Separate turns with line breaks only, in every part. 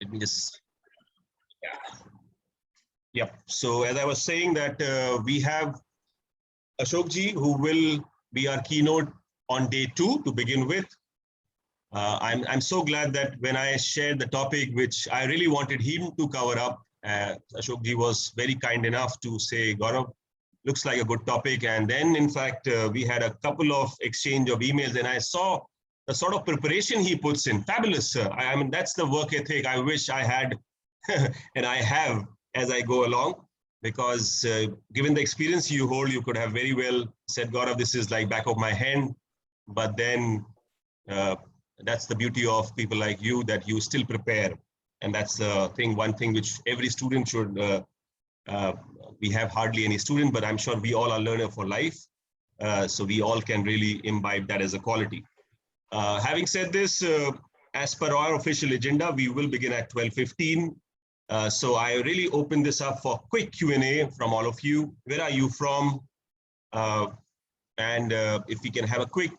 Let me just, yeah. Yep. So as I was saying that we have Ashokji, who will be our keynote on day 2 to begin with. I'm so glad that when I shared the topic, which I really wanted him to cover up, Ashokji was very kind enough to say, Gaurav, looks like a good topic. And then, in fact, we had a couple of exchange of emails, and I saw the sort of preparation he puts in. Fabulous, sir. I mean, that's the work ethic I wish I had, and I have as I go along. Because given the experience you hold, you could have very well said, Gaurav, this is like back of my hand. But then that's the beauty of people like you, that you still prepare. And that's the thing, one thing which every student should, we have hardly any student, but I'm sure we all are learner for life. So we all can really imbibe that as a quality. Having said this, as per our official agenda, we will begin at 12:15. So I really open this up for quick Q&A from all of you. Where are you from? And if we can have a quick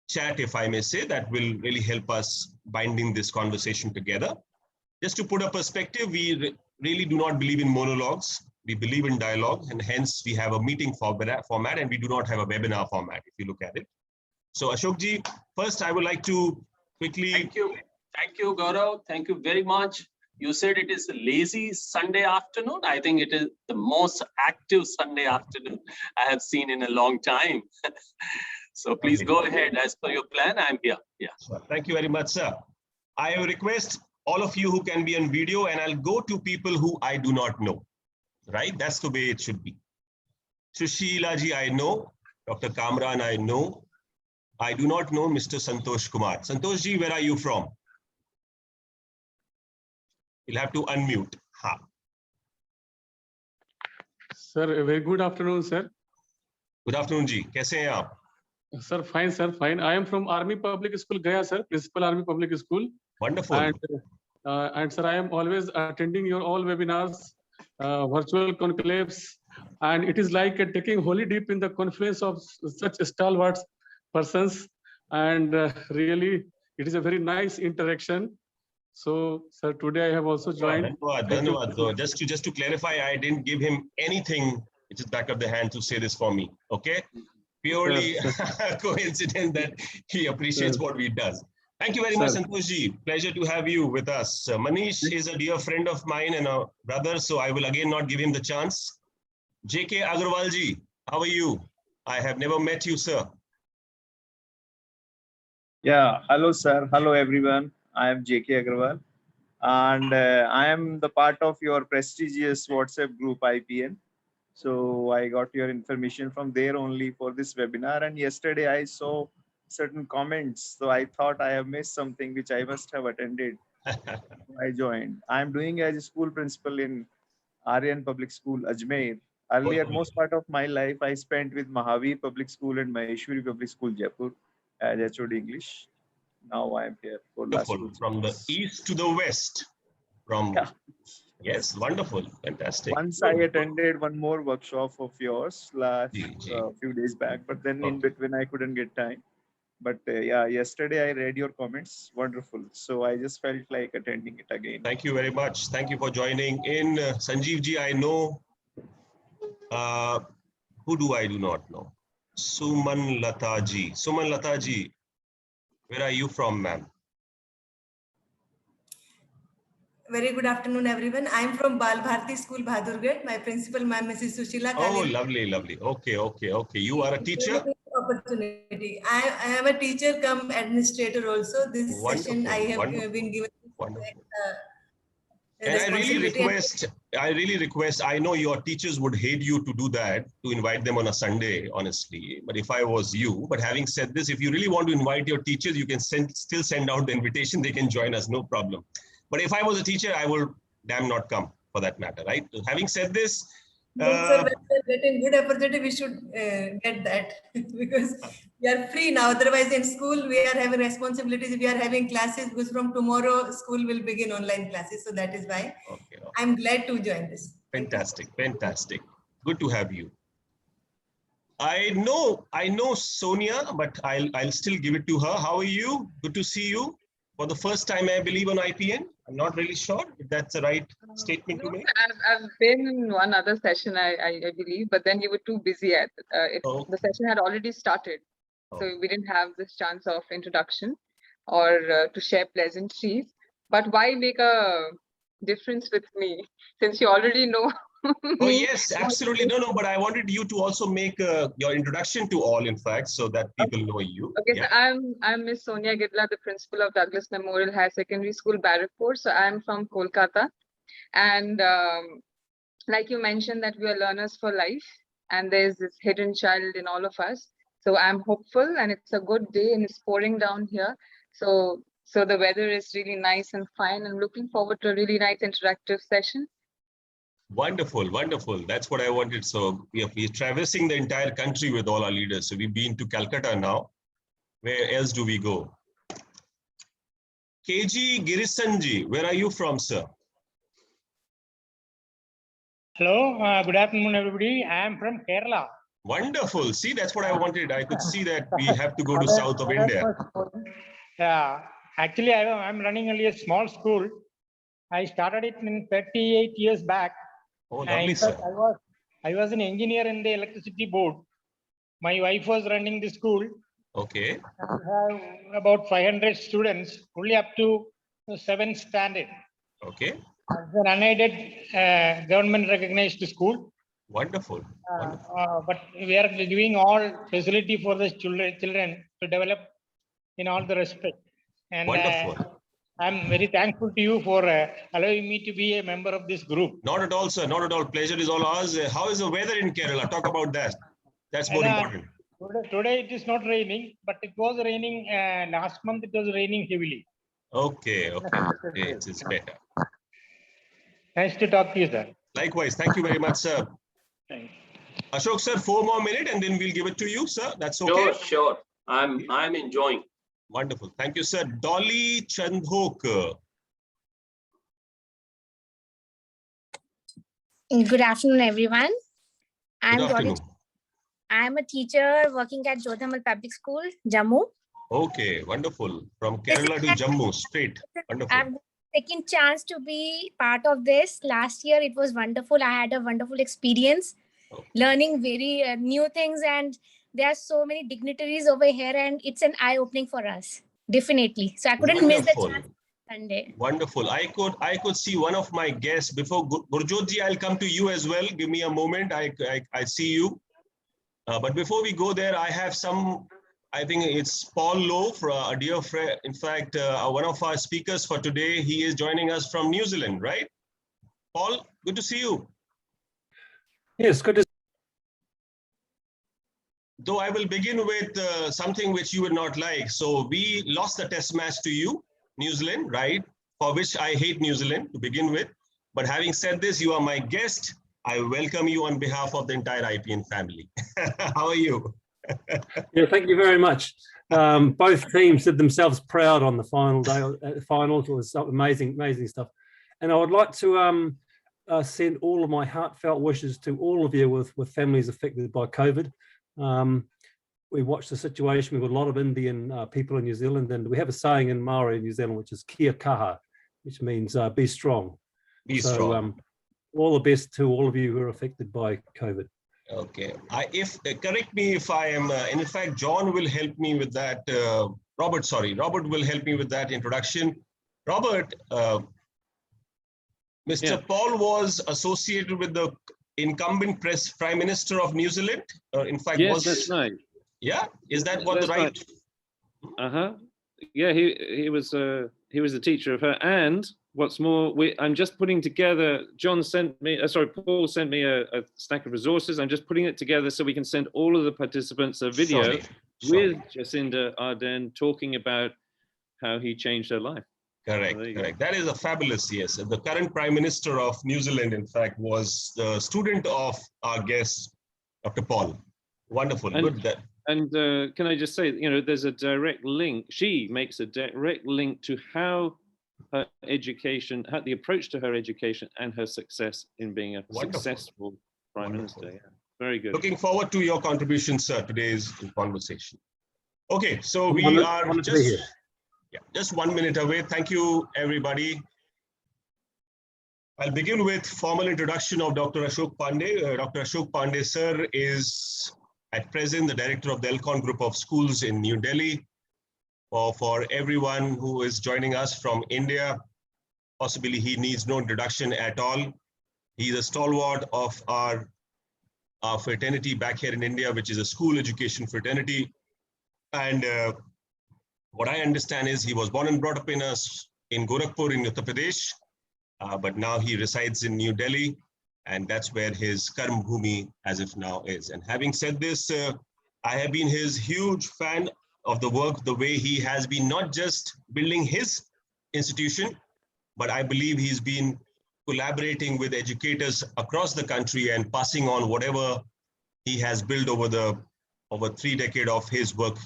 chat, if I may say, that will really help us binding this conversation together. Just to put a perspective, we really do not believe in monologues. We believe in dialogue, and hence we have a meeting format, and we do not have a webinar format, if you look at it. So Ashokji, first I would like to quickly...
Thank you, Gaurav. Thank you very much. You said it is a lazy Sunday afternoon. I think it is the most active Sunday afternoon I have seen in a long time. So please go ahead. As per your plan, I'm here. Yeah.
Thank you very much, sir. I request all of you who can be on video, and I'll go to people who I do not know. Right? That's the way it should be. Sushila ji, I know. Dr. Kamran, I know. I do not know Mr. Santosh Kumar. Santosh ji, where are you from? You'll have to unmute. Ha.
Sir, a very good afternoon, sir.
Good afternoon, ji. Kaise hain aap?
Sir, fine, sir, fine. I am from Army Public School, Gaya, sir, Principal Army Public School.
Wonderful.
And sir, I am always attending your all webinars, virtual conclaves, and it is like taking holy deep in the confluence of such stalwart persons. And really, it is a very nice interaction. So, sir, today I have also joined.
Just to clarify, I didn't give him anything which is back of the hand to say this for me. Okay, purely coincidence that he appreciates what we does. Thank you very much, Santosh ji. Pleasure to have you with us. Manish is a dear friend of mine and a brother, so I will again not give him the chance. JK Agarwal ji, how are you? I have never met you, sir.
Yeah, hello, sir. Hello, everyone. I am JK Agarwal, and I am the part of your prestigious WhatsApp group IPN. So I got your information from there only for this webinar. And yesterday I saw certain comments, so I thought I have missed something which I must have attended. I joined. I am doing as a school principal in IPN Public School, Ajmer. Earlier, most part of my life I spent with Mahavir Public School and Maheshwari Public School, Jaipur, as HOD English. Now I am here for last 2 years.
From the east to the west. From yes, wonderful, fantastic.
Once I attended one more workshop of yours last few days back, but then in between I couldn't get time. But yeah, yesterday I read your comments. Wonderful. So I just felt like attending it again.
Thank you very much. Thank you for joining in. Sanjeev ji, I know. Who do I do not know? Suman Lata ji. Suman Lata ji, where are you from, ma'am?
Very good afternoon, everyone. I am from Bal Bharti School, Bahadurgarh. My principal, ma'am, Mrs. Sushila.
Oh, lovely, lovely. Okay. You are a teacher?
Opportunity. I am a teacher come administrator also. This session I have been given.
And I really request, I know your teachers would hate you to do that, to invite them on a Sunday, honestly. But if I was you, but having said this, if you really want to invite your teachers, you can still send out the invitation. They can join us, no problem. But if I was a teacher, I would damn not come for that matter, right? So having said this,
when we're getting good opportunity, we should get that because we are free now. Otherwise, in school, we are having responsibilities. We are having classes because from tomorrow, school will begin online classes. So that is why I'm glad to join this.
Fantastic. Good to have you. I know Sonia, but I'll still give it to her. How are you? Good to see you. for the first time, I believe, on IPN. I'm not really sure if that's the right statement to make.
I've been in one other session, I believe, but then you were too busy at
Oh.
the session had already started. So
Oh.
we didn't have this chance of introduction or to share pleasantries. But why make a difference with me since you already know
Oh,
me?
yes, absolutely. No, but I wanted you to also make your introduction to all, in fact, so that people know you.
Okay,
Yeah.
so I'm Miss Sonia Gidla, the principal of Douglas Memorial Higher Secondary School, Barrackpore. So I'm from Kolkata, and like you mentioned, that we are learners for life, and there's this hidden child in all of us. So I'm hopeful, and it's a good day, and it's pouring down here. So the weather is really nice and fine. I'm looking forward to a really nice interactive session.
Wonderful, wonderful. That's what I wanted. So we're traversing the entire country with all our leaders. So we've been to Calcutta now. Where else do we go? KG Girisanji, where are you from, sir?
Hello, good afternoon, everybody. I am from Kerala.
Wonderful. See, that's what I wanted. I could see that we have to go to south of India.
Yeah, actually, I'm running only a small school. I started it in 38 years back.
Oh, lovely,
In fact,
sir.
I was an engineer in the electricity board. My wife was running the school.
Okay.
We have about 500 students, only up to 7th standard.
Okay.
It's an unaided government recognized school.
Wonderful.
But we are doing all facility for the children to develop in all the respect. And
Wonderful.
I'm very thankful to you for allowing me to be a member of this group.
Not at all, sir. Not at all. Pleasure is all ours. How is the weather in Kerala? Talk about that. That's more important.
Today it is not raining, but it was raining last month. It was raining heavily.
Okay. It's better.
Nice to talk to you, sir.
Likewise. Thank you very much, sir.
Thanks.
Ashok, sir, 4 more minutes and then we'll give it to you, sir. That's okay.
Sure. I'm enjoying.
Wonderful. Thank you, sir. Dolly Chandhok.
Good afternoon, everyone.
Good afternoon.
I'm a teacher working at Jodhamal Public School, Jammu.
Okay, wonderful. From Kerala to Jammu, straight. Wonderful.
I've taken chance to be part of this. Last year, it was wonderful. I had a wonderful experience, learning very new things, and there are so many dignitaries over here, and it's an eye-opening for us, definitely. So I couldn't miss the chance. Sunday.
Wonderful. I could see one of my guests before Gurjotji. I'll come to you as well. Give me a moment. I see you. But before we go there, I have some. I think it's Paul Lowe, a dear friend. In fact, one of our speakers for today. He is joining us from New Zealand, right? Paul, good to see you.
Yes, good to.
Though I will begin with something which you would not like. So we lost the test match to you. New Zealand, right? For which I hate New Zealand to begin with. But having said this, you are my guest. I welcome you on behalf of the entire IPN family. How are you?
Yeah, thank you very much. Both teams did themselves proud on the final day. Finals, it was amazing stuff. And I would like to send all of my heartfelt wishes to all of you with families affected by COVID. We watched the situation with a lot of Indian people in New Zealand, and we have a saying in Maori in New Zealand, which is kia kaha, which means be strong.
Be strong.
All the best to all of you who are affected by COVID.
Okay. Correct me if I am, in fact, John will help me with that. Robert will help me with that introduction. Robert, Mr. Paul was associated with the incumbent Prime Minister of New Zealand. In fact,
yes, that's right.
Yeah, is that what the right?
Yeah, he was the teacher of her, and what's more, I'm just putting together. Paul sent me a stack of resources. I'm just putting it together so we can send all of the participants a video with Jacinda Ardern talking about how he changed her life.
Correct. That is a fabulous, yes. The current Prime Minister of New Zealand, in fact, was the student of our guest, Dr. Paul. Wonderful. Good.
And can I just say, there's a direct link. She makes a direct link to how her education, the approach to her education and her success in being a successful Prime Minister. Yeah. Very good.
Looking forward to your contribution, sir, today's conversation. Okay, so we are just Yeah, just 1 minute away. Thank you, everybody. I'll begin with formal introduction of Dr. Ashok Pandey. Dr. Ashok Pandey, sir, is at present the director of the Elcon Group of Schools in New Delhi. For everyone who is joining us from India, possibly he needs no introduction at all. He's a stalwart of our fraternity back here in India, which is a school education fraternity. And what I understand is he was born and brought up in Gorakhpur in Uttar Pradesh. But now he resides in New Delhi, and that's where his Karm Bhumi as of now is. And having said this, I have been his huge fan of the work, the way he has been not just building his institution, but I believe he's been collaborating with educators across the country and passing on whatever he has built over 3 decades of his work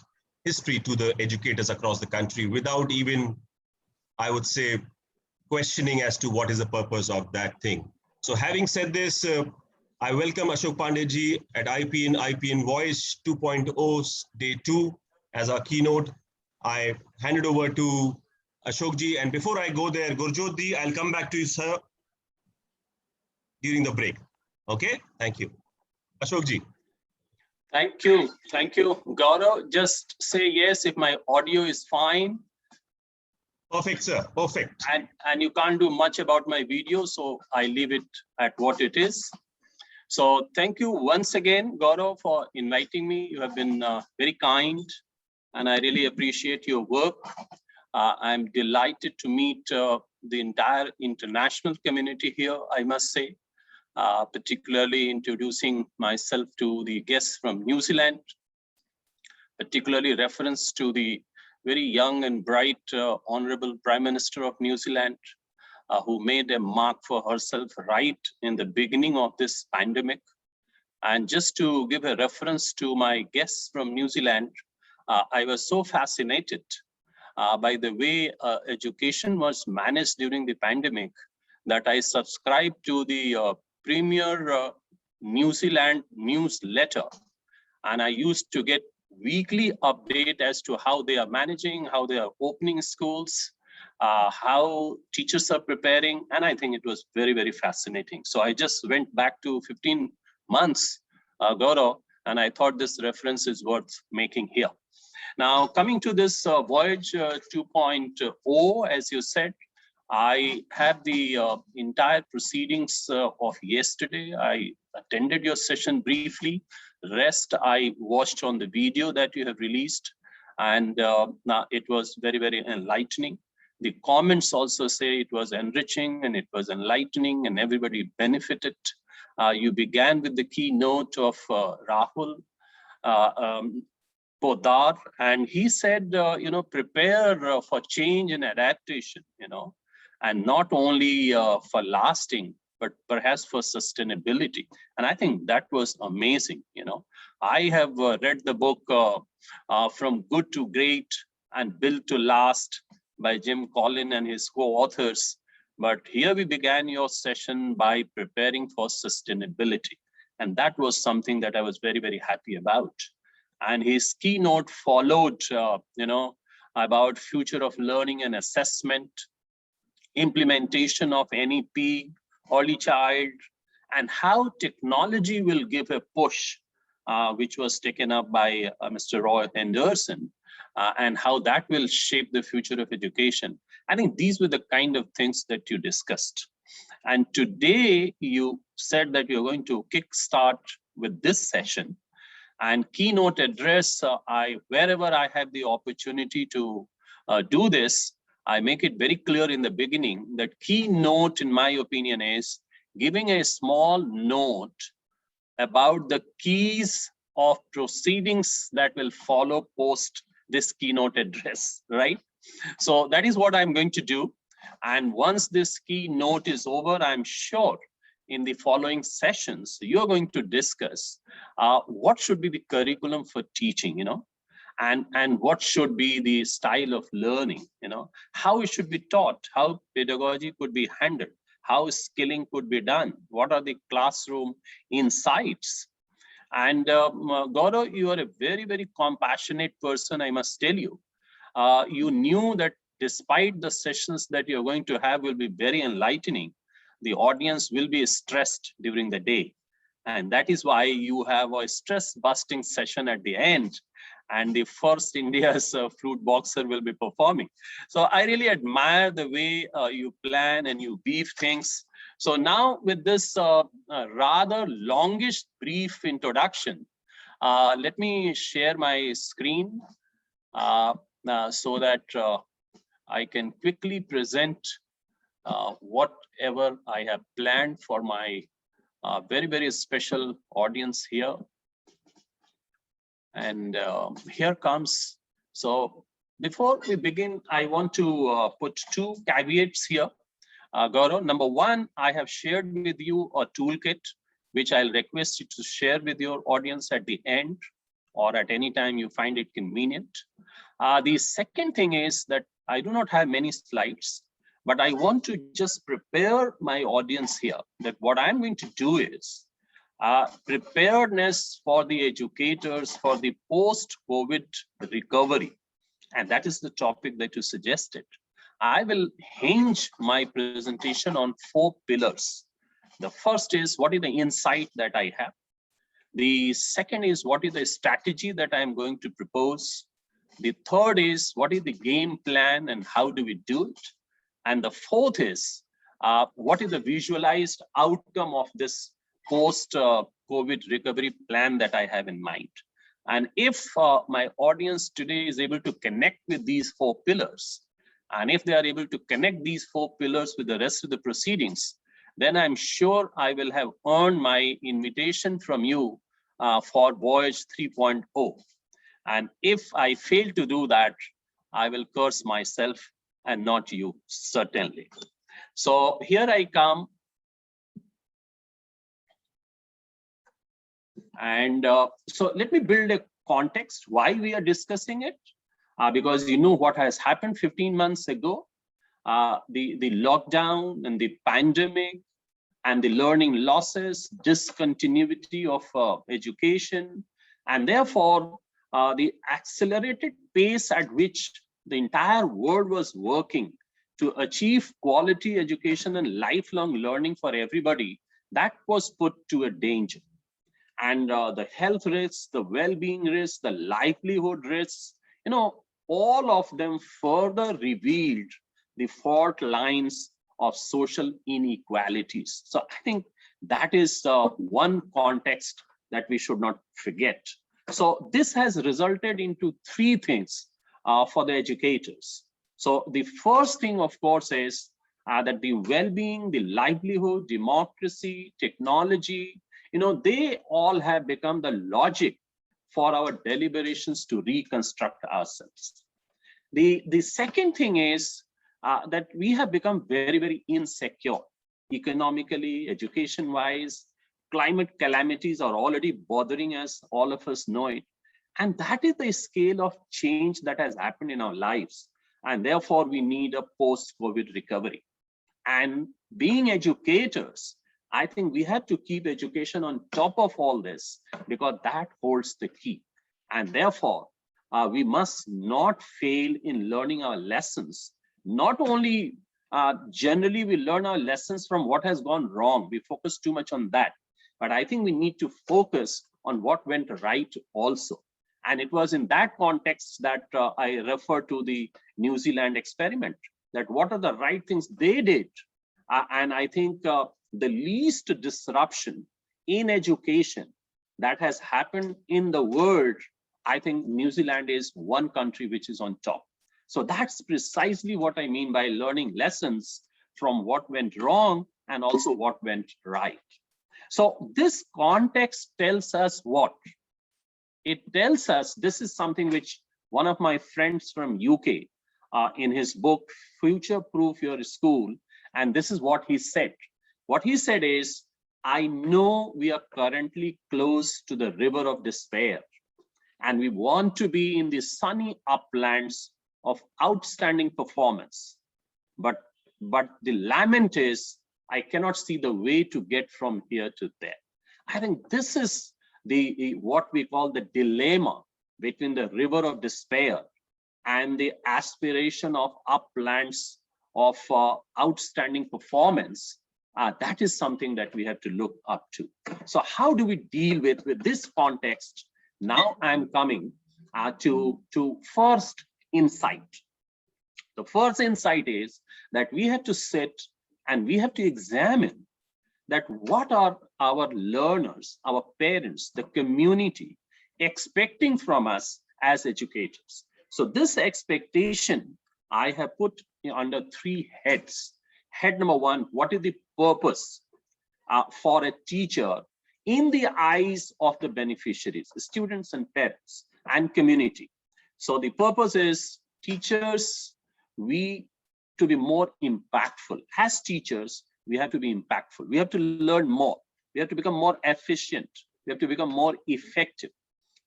history to the educators across the country without even, I would say, questioning as to what is the purpose of that thing. So having said this, I welcome Ashok Pandey ji at IPN Voyage 2.0 Day 2 as our keynote. I hand it over to Ashok ji, and before I go there, Gurjot ji, I'll come back to you, sir, during the break. Okay, thank you. Ashok ji.
Thank you, Gaurav. Just say yes if my audio is fine.
Perfect, sir. Perfect.
And you can't do much about my video, so I leave it at what it is. So thank you once again, Gaurav, for inviting me. You have been very kind, and I really appreciate your work. I'm delighted to meet the entire international community here, I must say, particularly introducing myself to the guests from New Zealand, particularly reference to the very young and bright Honorable Prime Minister of New Zealand, who made a mark for herself right in the beginning of this pandemic. And just to give a reference to my guests from New Zealand, I was so fascinated by the way education was managed during the pandemic that I subscribed to the premier New Zealand newsletter. And I used to get weekly update as to how they are managing, how they are opening schools, how teachers are preparing. And I think it was very, very fascinating. So I just went back to 15 months, Gaurav, and I thought this reference is worth making here. Now, coming to this Voyage 2.0, as you said, I have the entire proceedings of yesterday. I attended your session briefly. Rest I watched on the video that you have released, and now it was very, very enlightening. The comments also say it was enriching and it was enlightening and everybody benefited. You began with the keynote of Rahul Podar, and he said, prepare for change and adaptation, and not only for lasting, but perhaps for sustainability. And I think that was amazing. I have read the book From Good to Great and Built to Last by Jim Collin and his co-authors. But here we began your session by preparing for sustainability. And that was something that I was very, very happy about. And his keynote followed, about future of learning and assessment, implementation of NEP, early child, and how technology will give a push, which was taken up by Mr. Roy Henderson, and how that will shape the future of education. I think these were the kind of things that you discussed. And today you said that you're going to kickstart with this session and keynote address. Wherever I have the opportunity to do this, I make it very clear in the beginning that keynote, in my opinion, is giving a small note about the keys of proceedings that will follow post this keynote address, right? So that is what I'm going to do. And once this keynote is over, I'm sure in the following sessions, you're going to discuss what should be the curriculum for teaching, and what should be the style of learning, how it should be taught, how pedagogy could be handled, how skilling could be done, what are the classroom insights. And Gaurav, you are a very, very compassionate person, I must tell you. you knew that despite the sessions that you're going to have will be very enlightening, the audience will be stressed during the day. And that is why you have a stress busting session at the end. And the first India's fruit boxer will be performing. So I really admire the way you plan and you weave things. So now with this rather longish brief introduction, let me share my screen so that I can quickly present whatever I have planned for my very, very special audience here. And here comes. So before we begin, I want to put two caveats here. Gaurav, number one, I have shared with you a toolkit, which I'll request you to share with your audience at the end or at any time you find it convenient. The second thing is that I do not have many slides, but I want to just prepare my audience here that what I'm going to do is preparedness for the educators for the post-COVID recovery. And that is the topic that you suggested. I will hinge my presentation on 4 pillars. The first is what is the insight that I have. The second is what is the strategy that I'm going to propose. The third is what is the game plan and how do we do it. And the fourth is what is the visualized outcome of this post-COVID recovery plan that I have in mind. And if my audience today is able to connect with these 4 pillars, and if they are able to connect these 4 pillars with the rest of the proceedings, then I'm sure I will have earned my invitation from you for Voyage 3.0. And if I fail to do that, I will curse myself and not you, certainly. So here I come. And so let me build a context why we are discussing it, because you know what has happened 15 months ago, the lockdown and the pandemic and the learning losses, discontinuity of education, and therefore the accelerated pace at which the entire world was working to achieve quality education and lifelong learning for everybody, that was put to a danger. And the health risks, the well-being risks, the livelihood risks, you know, all of them further revealed the fault lines of social inequalities. So I think that is one context that we should not forget. So this has resulted into 3 things for the educators. So the first thing, of course, is that the well-being, the livelihood, democracy, technology, you know, they all have become the logic for our deliberations to reconstruct ourselves. The second thing is that we have become very, very insecure economically, education-wise. Climate calamities are already bothering us, all of us know it. And that is the scale of change that has happened in our lives. And therefore, we need a post-COVID recovery. And being educators, I think we have to keep education on top of all this because that holds the key. And therefore, we must not fail in learning our lessons. Not only generally we learn our lessons from what has gone wrong, we focus too much on that. But I think we need to focus on what went right also. And it was in that context that I refer to the New Zealand experiment, that what are the right things they did. And I think the least disruption in education that has happened in the world, I think New Zealand is one country which is on top. So that's precisely what I mean by learning lessons from what went wrong and also what went right. So this context tells us what? It tells us, this is something which one of my friends from UK in his book, Future Proof Your School, and this is what he said. What he said is, I know we are currently close to the river of despair, and we want to be in the sunny uplands of outstanding performance. But the lament is, I cannot see the way to get from here to there. I think this is the what we call the dilemma between the river of despair and the aspiration of Uplands of outstanding performance, that is something that we have to look up to. So how do we deal with this context? Now I'm coming to first insight. The first insight is that we have to sit and we have to examine that what are our learners, our parents, the community expecting from us as educators. So this expectation I have put under 3 heads. Head number 1, what is the purpose for a teacher in the eyes of the beneficiaries, students and parents and community? So the purpose is teachers, we to be more impactful. As teachers, we have to be impactful. We have to learn more. We have to become more efficient. We have to become more effective.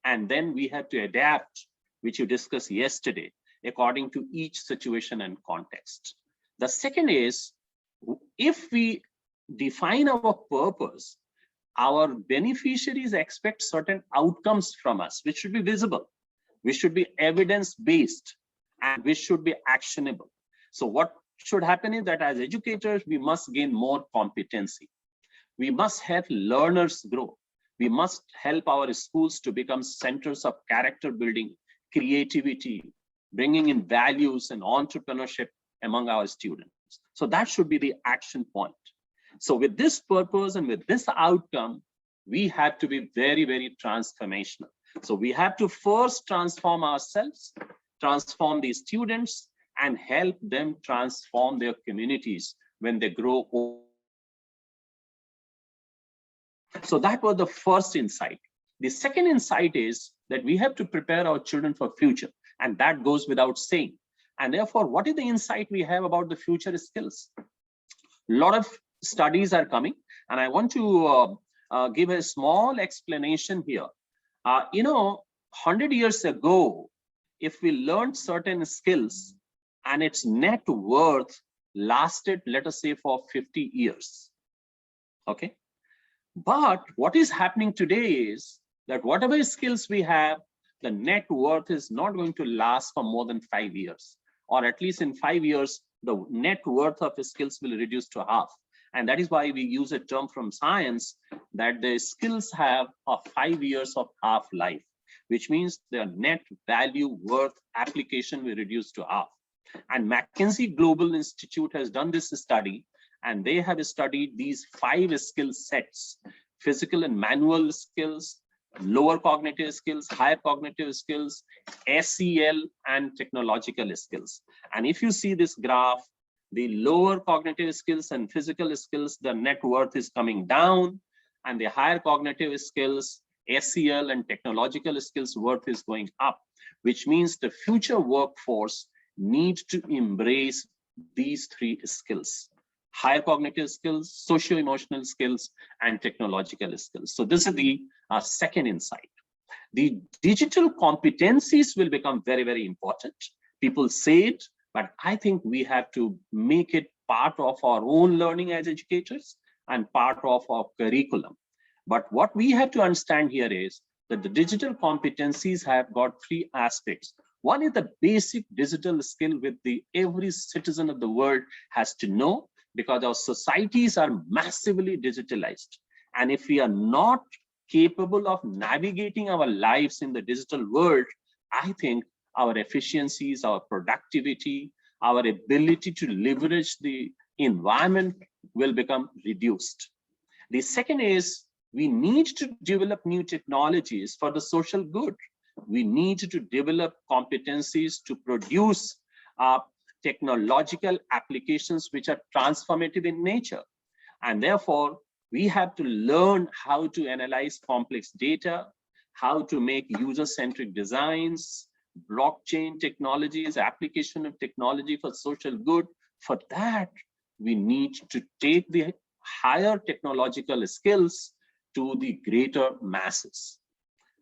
And then we have to adapt, which you discussed yesterday, according to each situation and context. The second is, if we define our purpose, our beneficiaries expect certain outcomes from us, which should be visible, which should be evidence-based, and which should be actionable. So what should happen is that as educators, we must gain more competency. We must help learners grow. We must help our schools to become centers of character building, creativity, bringing in values and entrepreneurship among our students. So that should be the action point. So with this purpose and with this outcome, we have to be very, very transformational. So we have to first transform ourselves, transform the students, and help them transform their communities when they grow old. So that was the first insight. The second insight is that we have to prepare our children for future, and that goes without saying. And therefore, what is the insight we have about the future skills? A lot of studies are coming, and I want to give a small explanation here. 100 years ago, if we learned certain skills and its net worth lasted, let us say, for 50 years, okay? But what is happening today is that whatever skills we have, the net worth is not going to last for more than 5 years, or at least in 5 years, the net worth of the skills will reduce to half. And that is why we use a term from science that the skills have a 5 years of half-life, which means their net value, worth, application will reduce to half. And Mckensey Global Institute has done this study, and they have studied these 5 skill sets: physical and manual skills, lower cognitive skills, higher cognitive skills, SEL, and technological skills. And if you see this graph, the lower cognitive skills and physical skills, the net worth is coming down, and the higher cognitive skills, SEL and technological skills worth is going up, which means the future workforce needs to embrace these 3 skills: higher cognitive skills, socio-emotional skills, and technological skills. So this is the second insight. The digital competencies will become very, very important. People say it, but I think we have to make it part of our own learning as educators and part of our curriculum. But what we have to understand here is that the digital competencies have got 3 aspects. One is the basic digital skill with every citizen of the world has to know, because our societies are massively digitalized. And if we are not capable of navigating our lives in the digital world, I think our efficiencies, our productivity, our ability to leverage the environment will become reduced. The second is we need to develop new technologies for the social good. We need to develop competencies to produce technological applications which are transformative in nature. And therefore, we have to learn how to analyze complex data, how to make user-centric designs, blockchain technologies, application of technology for social good. For that, we need to take the higher technological skills to the greater masses.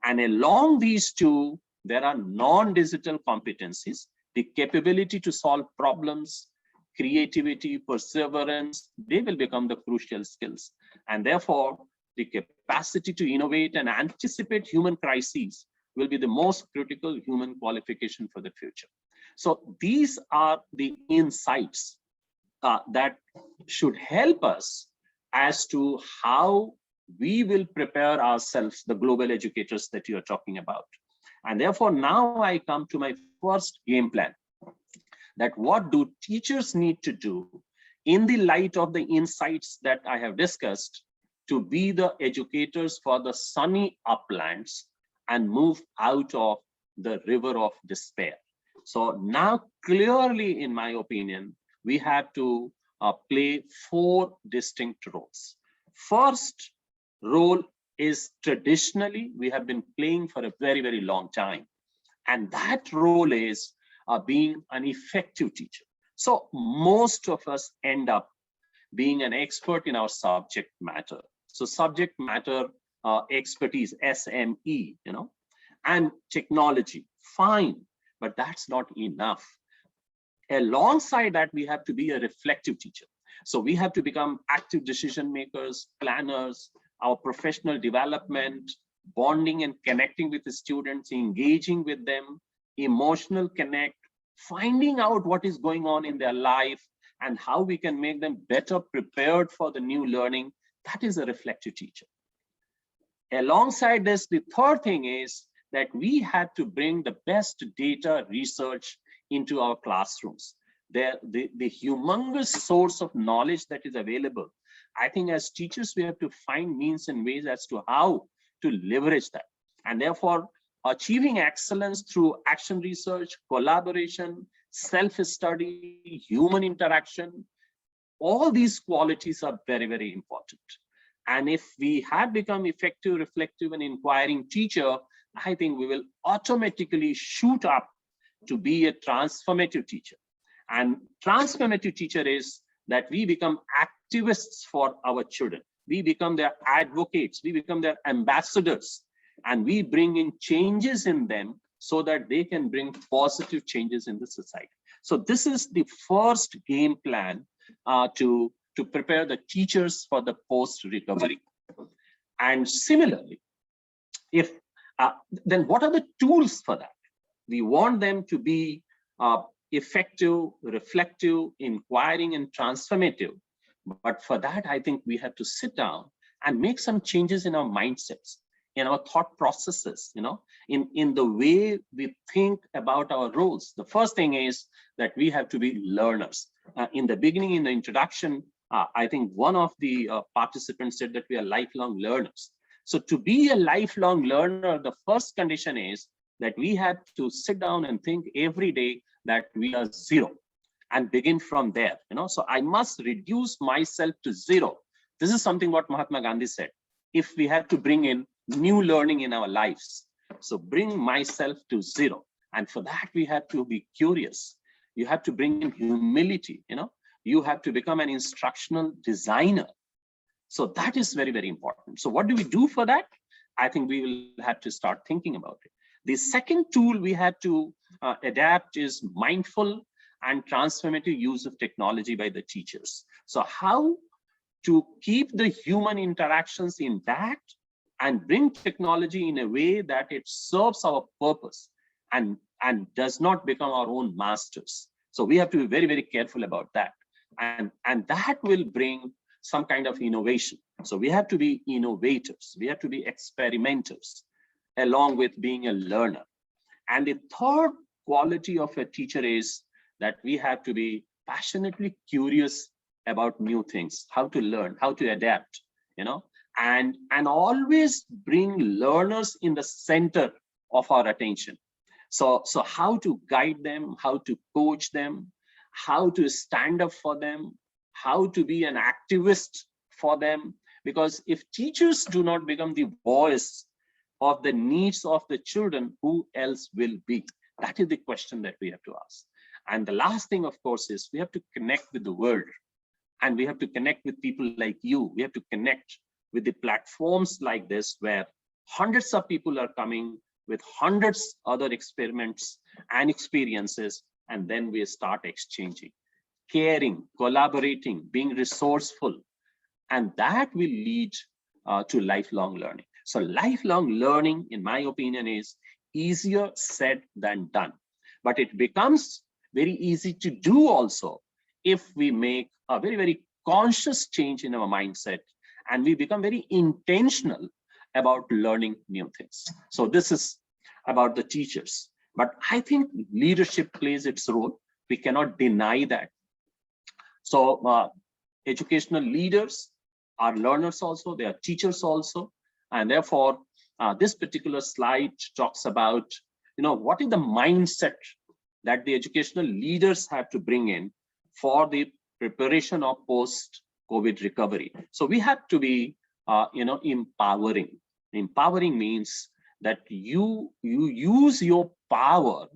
And along these 2, there are non-digital competencies: the capability to solve problems, creativity, perseverance. They will become the crucial skills. And therefore, the capacity to innovate and anticipate human crises will be the most critical human qualification for the future. So these are the insights that should help us as to how we will prepare ourselves, the global educators that you are talking about. And therefore, now I come to my first game plan, that what do teachers need to do in the light of the insights that I have discussed to be the educators for the sunny uplands and move out of the river of despair. So now clearly, in my opinion, we have to play 4 distinct roles. First role is traditionally we have been playing for a very, very long time. And that role is being an effective teacher. So most of us end up being an expert in our subject matter. So subject matter expertise, SME, and technology, fine, but that's not enough. Alongside that, we have to be a reflective teacher. So we have to become active decision makers, planners, our professional development, bonding and connecting with the students, engaging with them, emotional connect, finding out what is going on in their life and how we can make them better prepared for the new learning. That is a reflective teacher. Alongside this, the third thing is that we had to bring the best data research into our classrooms. The humongous source of knowledge that is available. I think as teachers, we have to find means and ways as to how to leverage that. And therefore, achieving excellence through action research, collaboration, self-study, human interaction, all these qualities are very, very important. And if we have become effective, reflective, and inquiring teacher, I think we will automatically shoot up to be a transformative teacher. And transformative teacher is that we become activists for our children. We become their advocates, we become their ambassadors, and we bring in changes in them so that they can bring positive changes in the society. So this is the first game plan to prepare the teachers for the post-recovery. And similarly, then what are the tools for that? We want them to be effective, reflective, inquiring, and transformative. But for that, I think we have to sit down and make some changes in our mindsets, in our thought processes, in the way we think about our roles. The first thing is that we have to be learners. In the beginning, in the introduction, I think one of the participants said that we are lifelong learners. So to be a lifelong learner, the first condition is that we have to sit down and think every day that we are zero and begin from there. So I must reduce myself to zero. This is something what Mahatma Gandhi said. If we have to bring in new learning in our lives, so bring myself to zero. And for that, we have to be curious. You have to bring in humility. You have to become an instructional designer. So that is very, very important. So what do we do for that? I think we will have to start thinking about it. The second tool we have to adapt is mindful and transformative use of technology by the teachers. So how to keep the human interactions intact and bring technology in a way that it serves our purpose and does not become our own masters. So we have to be very, very careful about that. And that will bring some kind of innovation. So we have to be innovators. We have to be experimenters along with being a learner. And the third quality of a teacher is that we have to be passionately curious about new things, how to learn, how to adapt, and always bring learners in the center of our attention. So how to guide them, how to coach them, how to stand up for them, how to be an activist for them. Because if teachers do not become the voice of the needs of the children, who else will be? That is the question that we have to ask. And the last thing, of course, is we have to connect with the world. And we have to connect with people like you. We have to connect with the platforms like this, where hundreds of people are coming with hundreds other experiments and experiences, and then we start exchanging, caring, collaborating, being resourceful, and that will lead to lifelong learning. So lifelong learning, in my opinion, is easier said than done, but it becomes very easy to do also if we make a very, very conscious change in our mindset and we become very intentional about learning new things. So this is about the teachers, but I think leadership plays its role. We cannot deny that. So educational leaders are learners also, they are teachers also, and therefore this particular slide talks about, what is the mindset that the educational leaders have to bring in for the preparation of post-COVID recovery. So we have to be, empowering. Empowering means that you use your power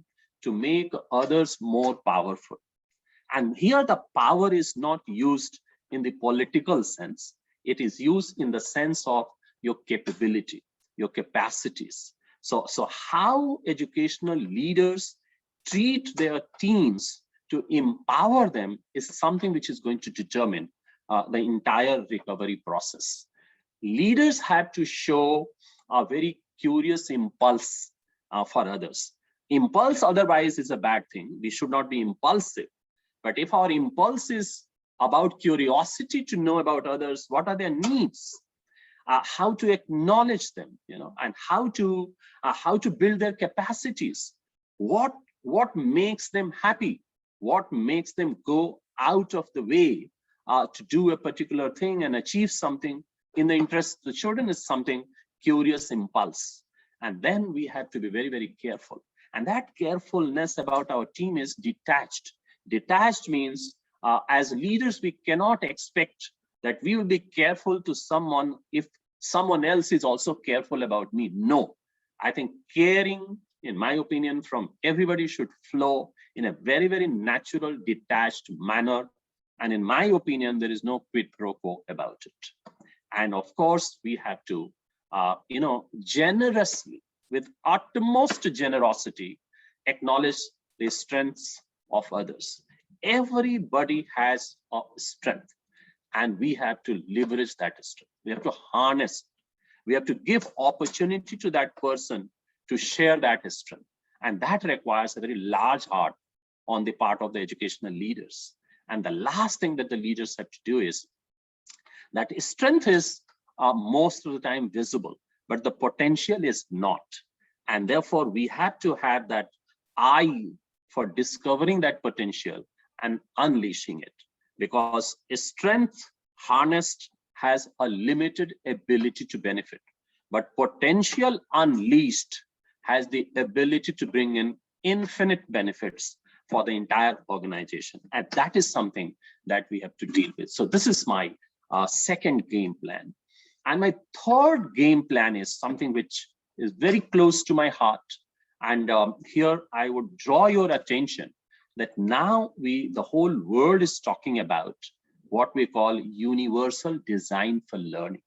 to make others more powerful. And here the power is not used in the political sense. It is used in the sense of your capability, your capacities. So how educational leaders treat their teams to empower them is something which is going to determine the entire recovery process. Leaders have to show a very curious impulse for others. Impulse otherwise is a bad thing. We should not be impulsive. But if our impulse is about curiosity to know about others, what are their needs, how to acknowledge them, and how to build their capacities, what makes them happy, what makes them go out of the way to do a particular thing and achieve something in the interest of the children is something curious impulse. And then we have to be very, very careful. And that carefulness about our team is detached. Detached means as leaders, we cannot expect that we will be careful to someone if someone else is also careful about me. No, I think caring, in my opinion, from everybody should flow in a very, very natural, detached manner. And in my opinion, there is no quid pro quo about it. And of course, we have to, generously, with utmost generosity, acknowledge the strengths of others. Everybody has a strength, and we have to leverage that strength. We have to harness. We have to give opportunity to that person to share that strength. And that requires a very large heart on the part of the educational leaders. And the last thing that the leaders have to do is that strength is most of the time visible, but the potential is not. And therefore, we have to have that eye for discovering that potential and unleashing it, because strength harnessed has a limited ability to benefit, but potential unleashed has the ability to bring in infinite benefits for the entire organization. And that is something that we have to deal with. So this is my second game plan. And my third game plan is something which is very close to my heart. And here I would draw your attention that now the whole world is talking about what we call universal design for learning.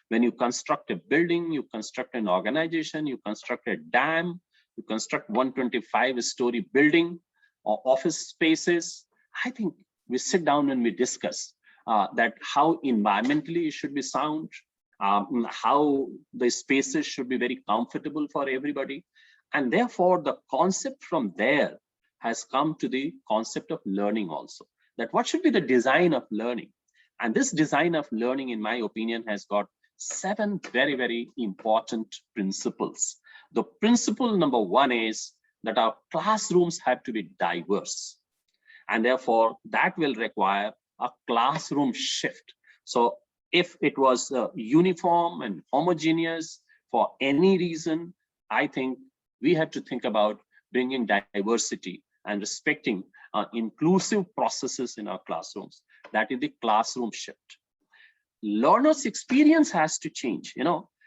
When you construct a building, you construct an organization, you construct a dam, you construct 125-story building or office spaces, I think we sit down and we discuss that how environmentally it should be sound, how the spaces should be very comfortable for everybody. And therefore, the concept from there has come to the concept of learning also, that what should be the design of learning. And this design of learning, in my opinion, has got 7 very, very important principles. The principle number 1 is that our classrooms have to be diverse. And therefore, that will require a classroom shift. So if it was uniform and homogeneous for any reason, I think we have to think about bringing diversity and respecting inclusive processes in our classrooms. That is the classroom shift. Learners' experience has to change.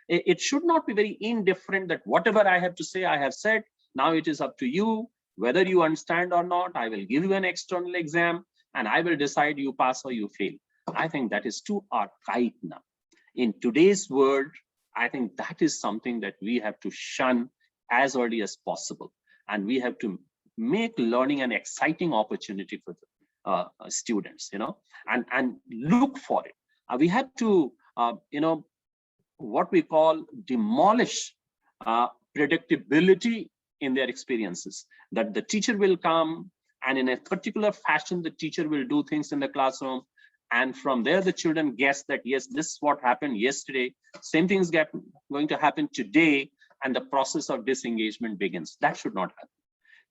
It should not be very indifferent that whatever I have to say, I have said. Now it is up to you, whether you understand or not. I will give you an external exam and I will decide you pass or you fail. I think that is too archaic now. In today's world, I think that is something that we have to shun as early as possible. And we have to make learning an exciting opportunity for the students, and look for it. We have to, what we call demolish predictability in their experiences, that the teacher will come and in a particular fashion, the teacher will do things in the classroom. And from there, the children guess that, yes, this is what happened yesterday. Same thing is going to happen today. And the process of disengagement begins. That should not happen.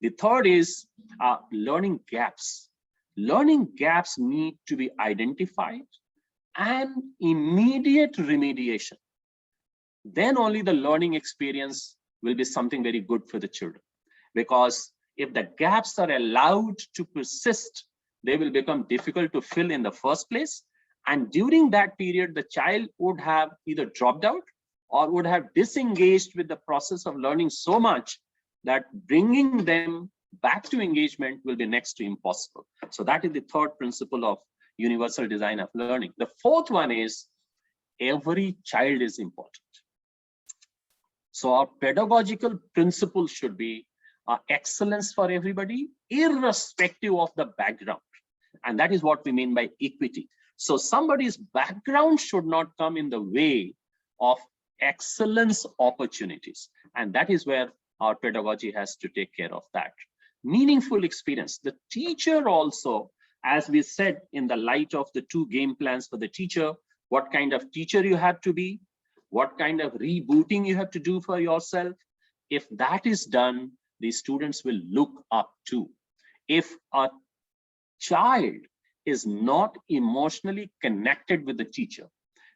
The third is learning gaps. Learning gaps need to be identified and immediate remediation. Then only the learning experience will be something very good for the children. Because if the gaps are allowed to persist, they will become difficult to fill in the first place. And during that period, the child would have either dropped out or would have disengaged with the process of learning so much that bringing them back to engagement will be next to impossible. So that is the third principle of universal design of learning. The fourth one is every child is important. So our pedagogical principle should be excellence for everybody, irrespective of the background. And that is what we mean by equity. So somebody's background should not come in the way of excellence opportunities. And that is where our pedagogy has to take care of that. Meaningful experience. The teacher also, as we said, in the light of the 2 game plans for the teacher, what kind of teacher you have to be, what kind of rebooting you have to do for yourself. If that is done, the students will look up to. If a child is not emotionally connected with the teacher,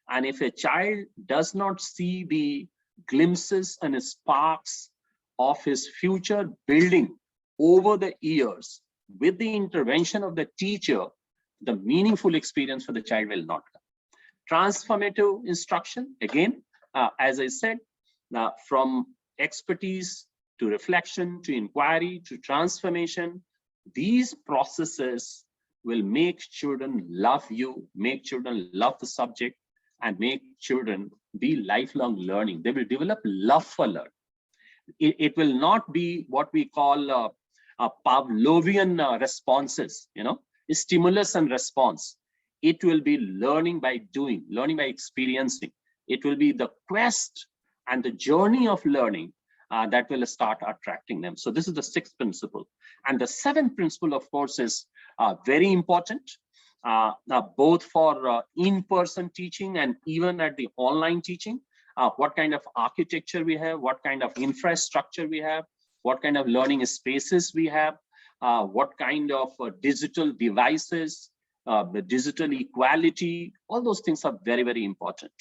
and if a child does not see the glimpses and sparks of his future building over the years with the intervention of the teacher, the meaningful experience for the child will not come. Transformative instruction, again, as I said, from expertise to reflection, to inquiry, to transformation, these processes will make children love you, make children love the subject, and make children be lifelong learning. They will develop love for learning. It will not be what we call Pavlovian responses, stimulus and response. It will be learning by doing, learning by experiencing. It will be the quest and the journey of learning that will start attracting them. So this is the 6th principle. And the 7th principle, of course, is very important, both for in-person teaching and even at the online teaching. What kind of architecture we have, what kind of infrastructure we have, what kind of learning spaces we have, what kind of digital devices, the digital equality, all those things are very, very important.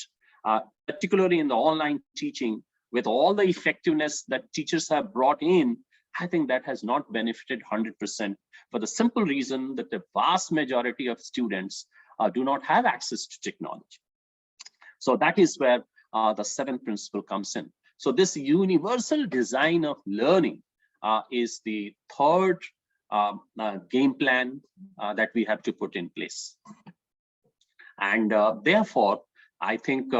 Particularly in the online teaching, with all the effectiveness that teachers have brought in, I think that has not benefited 100% for the simple reason that the vast majority of students do not have access to technology. So that is where the 7th principle comes in. So this universal design of learning is the 3rd game plan that we have to put in place. And therefore, I think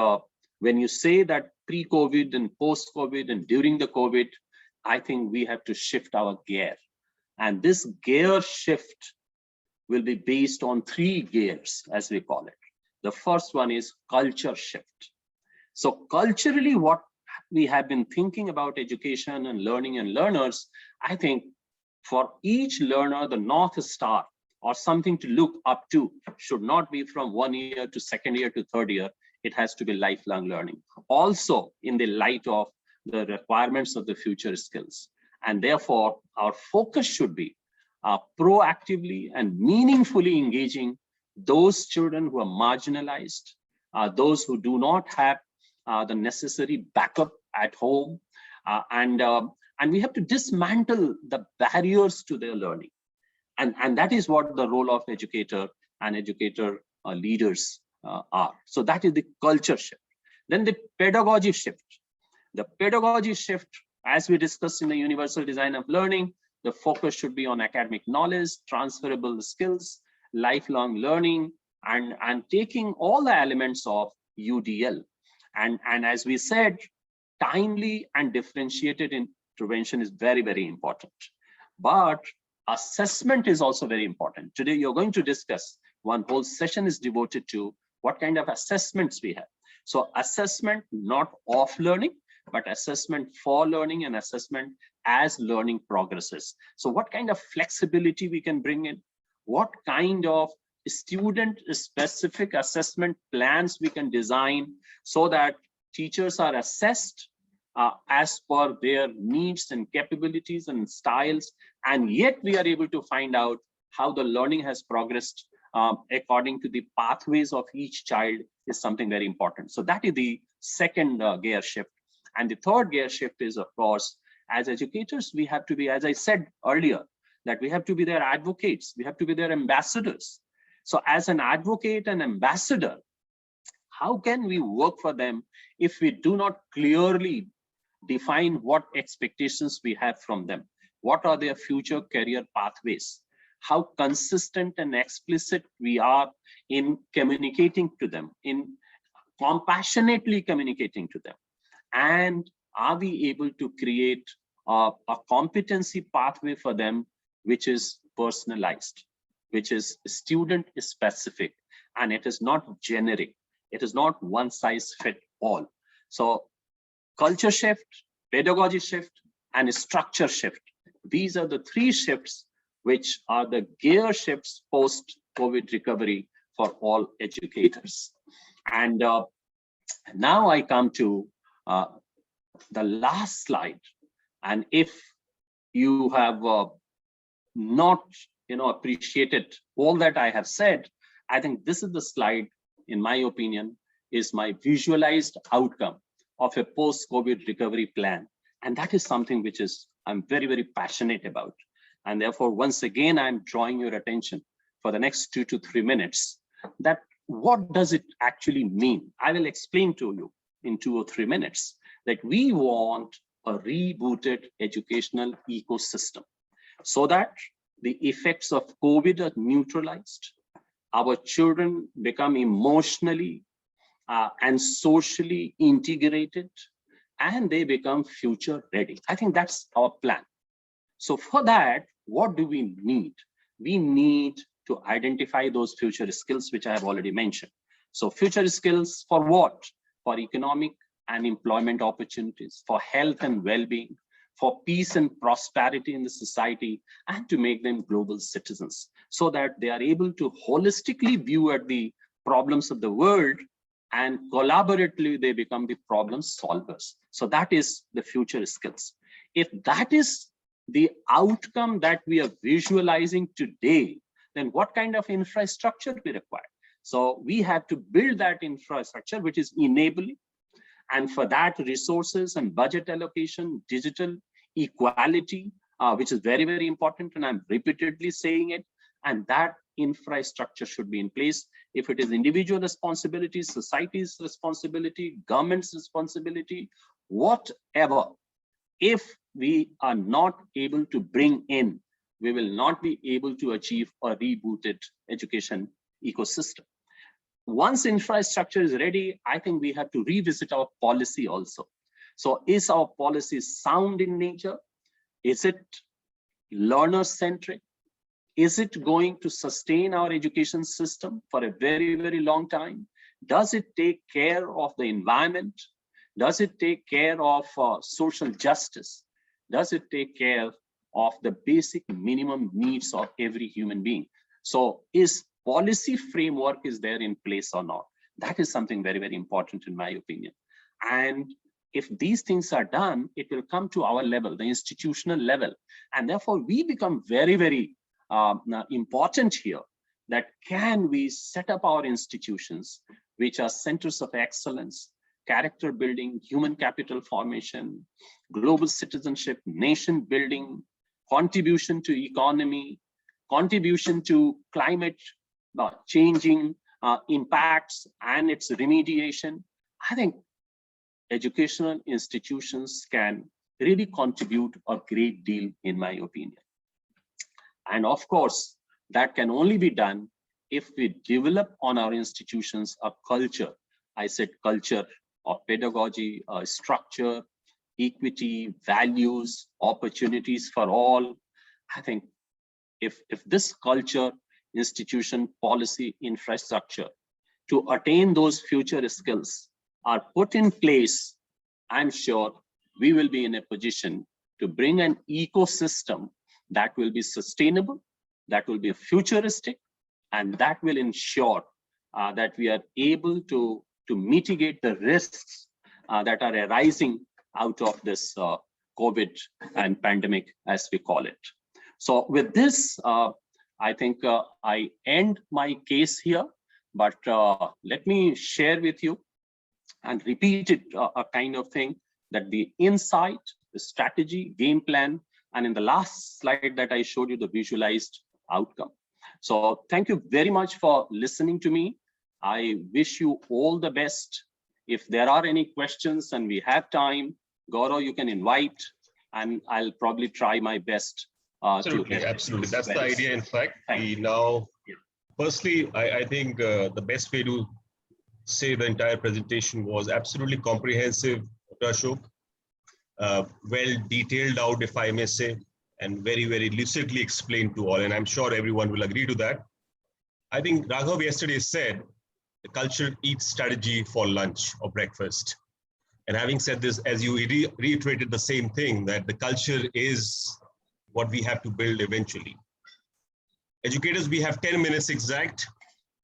when you say that pre-COVID and post-COVID and during the COVID, I think we have to shift our gear. And this gear shift will be based on 3 gears, as we call it. The first one is culture shift. So culturally, what we have been thinking about education and learning and learners, I think for each learner, the North Star or something to look up to should not be from 1 year to 2nd year to 3rd year. It has to be lifelong learning. Also in the light of the requirements of the future skills. And therefore, our focus should be proactively and meaningfully engaging those children who are marginalized, those who do not have the necessary backup at home, and we have to dismantle the barriers to their learning. And that is what the role of educator and educator leaders are. So that is the culture shift. Then the pedagogy shift. The pedagogy shift, as we discussed in the universal design of learning, the focus should be on academic knowledge, transferable skills, lifelong learning, and taking all the elements of UDL. And as we said, timely and differentiated intervention is very, very important. But assessment is also very important. Today, you're going to discuss, one whole session is devoted to what kind of assessments we have. So assessment, not of learning, but assessment for learning and assessment as learning progresses. So what kind of flexibility we can bring in, what kind of student specific assessment plans we can design so that teachers are assessed as per their needs and capabilities and styles, and yet we are able to find out how the learning has progressed according to the pathways of each child is something very important. So that is the second gear shift. And the third gear shift is, of course, as educators, we have to be, as I said earlier, that we have to be their advocates, we have to be their ambassadors. So as an advocate and ambassador, how can we work for them if we do not clearly define what expectations we have from them? What are their future career pathways? How consistent and explicit we are in communicating to them, in compassionately communicating to them? And are we able to create a competency pathway for them, which is personalized, which is student specific, and it is not generic. It is not one size fit all. So culture shift, pedagogy shift, and structure shift. These are the three shifts which are the gear shifts post-COVID recovery for all educators. And now I come to the last slide. And if you have not appreciated all that I have said, I think this is the slide, in my opinion, is my visualized outcome of a post-COVID recovery plan. And that is something which is I'm very, very passionate about. And therefore, once again, I'm drawing your attention for the next 2 to 3 minutes that what does it actually mean? I will explain to you in 2 or 3 minutes that we want a rebooted educational ecosystem so that the effects of COVID are neutralized, our children become emotionally and socially integrated, and they become future ready. I think that's our plan. So for that, what do we need? We need to identify those future skills, which I have already mentioned. So future skills for what? For economic and employment opportunities, for health and well-being, for peace and prosperity in the society, and to make them global citizens so that they are able to holistically view at the problems of the world, and collaboratively they become the problem solvers. So that is the future skills. If that is the outcome that we are visualizing today, then what kind of infrastructure we require? So we have to build that infrastructure which is enabling, and for that resources and budget allocation, digital equality, which is very, very important, and I'm repeatedly saying it, and that infrastructure should be in place. If it is individual responsibility, society's responsibility, government's responsibility, whatever, if we are not able to bring in, we will not be able to achieve a rebooted education ecosystem. Once infrastructure is ready, I think we have to revisit our policy also. So is our policy sound in nature? Is it learner-centric? Is it going to sustain our education system for a very, very long time? Does it take care of the environment? Does it take care of social justice? Does it take care of the basic minimum needs of every human being? So is policy framework is there in place or not? That is something very, very important in my opinion. And if these things are done, it will come to our level, the institutional level. And therefore we become very, very important here, that can we set up our institutions, which are centers of excellence, character building, human capital formation, global citizenship, nation building, contribution to economy, contribution to climate changing impacts and its remediation. I think educational institutions can really contribute a great deal, in my opinion. And of course, that can only be done if we develop on our institutions a culture. I said culture of pedagogy, structure, equity, values, opportunities for all. I think if this culture, institution, policy, infrastructure to attain those future skills are put in place, I'm sure we will be in a position to bring an ecosystem that will be sustainable, that will be futuristic, and that will ensure that we are able to mitigate the risks that are arising out of this COVID and pandemic, as we call it. So with this, I think I end my case here, but let me share with you and repeat it a kind of thing, that the insight, the strategy, game plan, and in the last slide that I showed you, the visualized outcome. So thank you very much for listening to me. I wish you all the best. If there are any questions and we have time, Gaurav, you can invite, and I'll probably try my best.
Absolutely. That's the idea. In fact, firstly, I think the best way to say the entire presentation was absolutely comprehensive, Dr. Ashok, well detailed out, if I may say, and very, very lucidly explained to all. And I'm sure everyone will agree to that. I think Raghav yesterday said, the culture eats strategy for lunch or breakfast. And having said this, as you reiterated the same thing, that the culture is what we have to build eventually. Educators, we have 10 minutes exact.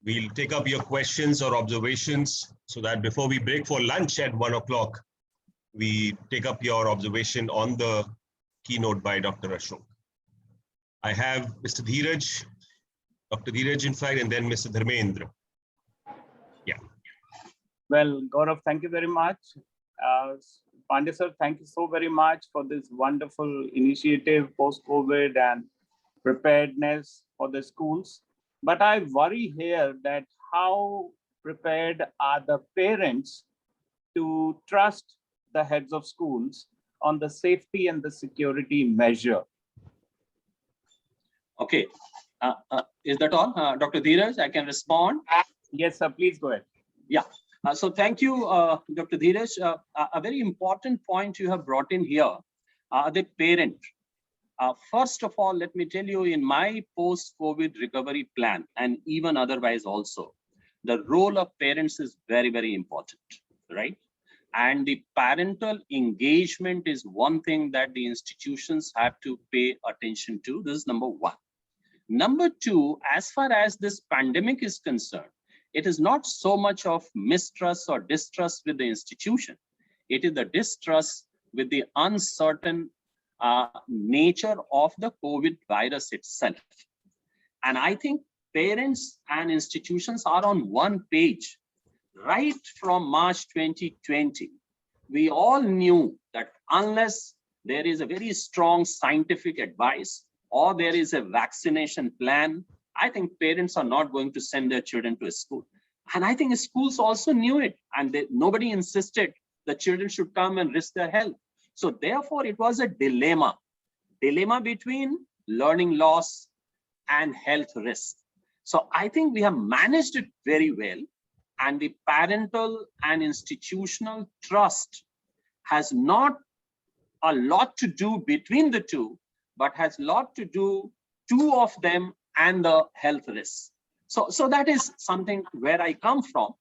We'll take up your questions or observations so that before we break for lunch at 1 o'clock, we take up your observation on the keynote by Dr. Ashok. I have Mr. Dheeraj, Dr. Dheeraj, in fact, and then Mr. Dharmendra. Yeah.
Well, Gaurav, thank you very much. Pandya sir, thank you so very much for this wonderful initiative post-COVID and preparedness for the schools. But I worry here that how prepared are the parents to trust the heads of schools on the safety and the security measure?
Okay. Is that all? Dr. Dheeraj, I can respond?
Yes, sir. Please go ahead.
Yeah. So thank you, Dr. Dheeraj. A very important point you have brought in here, the parent. First of all, let me tell you, in my post-COVID recovery plan, and even otherwise also, the role of parents is very, very important, right? And the parental engagement is one thing that the institutions have to pay attention to. This is number one. Number two, as far as this pandemic is concerned, it is not so much of mistrust or distrust with the institution. It is the distrust with the uncertain nature of the COVID virus itself. And I think parents and institutions are on one page. Right from March 2020, we all knew that unless there is a very strong scientific advice or there is a vaccination plan, I think parents are not going to send their children to a school. And I think schools also knew it, and nobody insisted the children should come and risk their health. So therefore, it was a dilemma between learning loss and health risk. So I think we have managed it very well. And the parental and institutional trust has not a lot to do between the two, but has a lot to do two of them and the health risks. So that is something where I come from.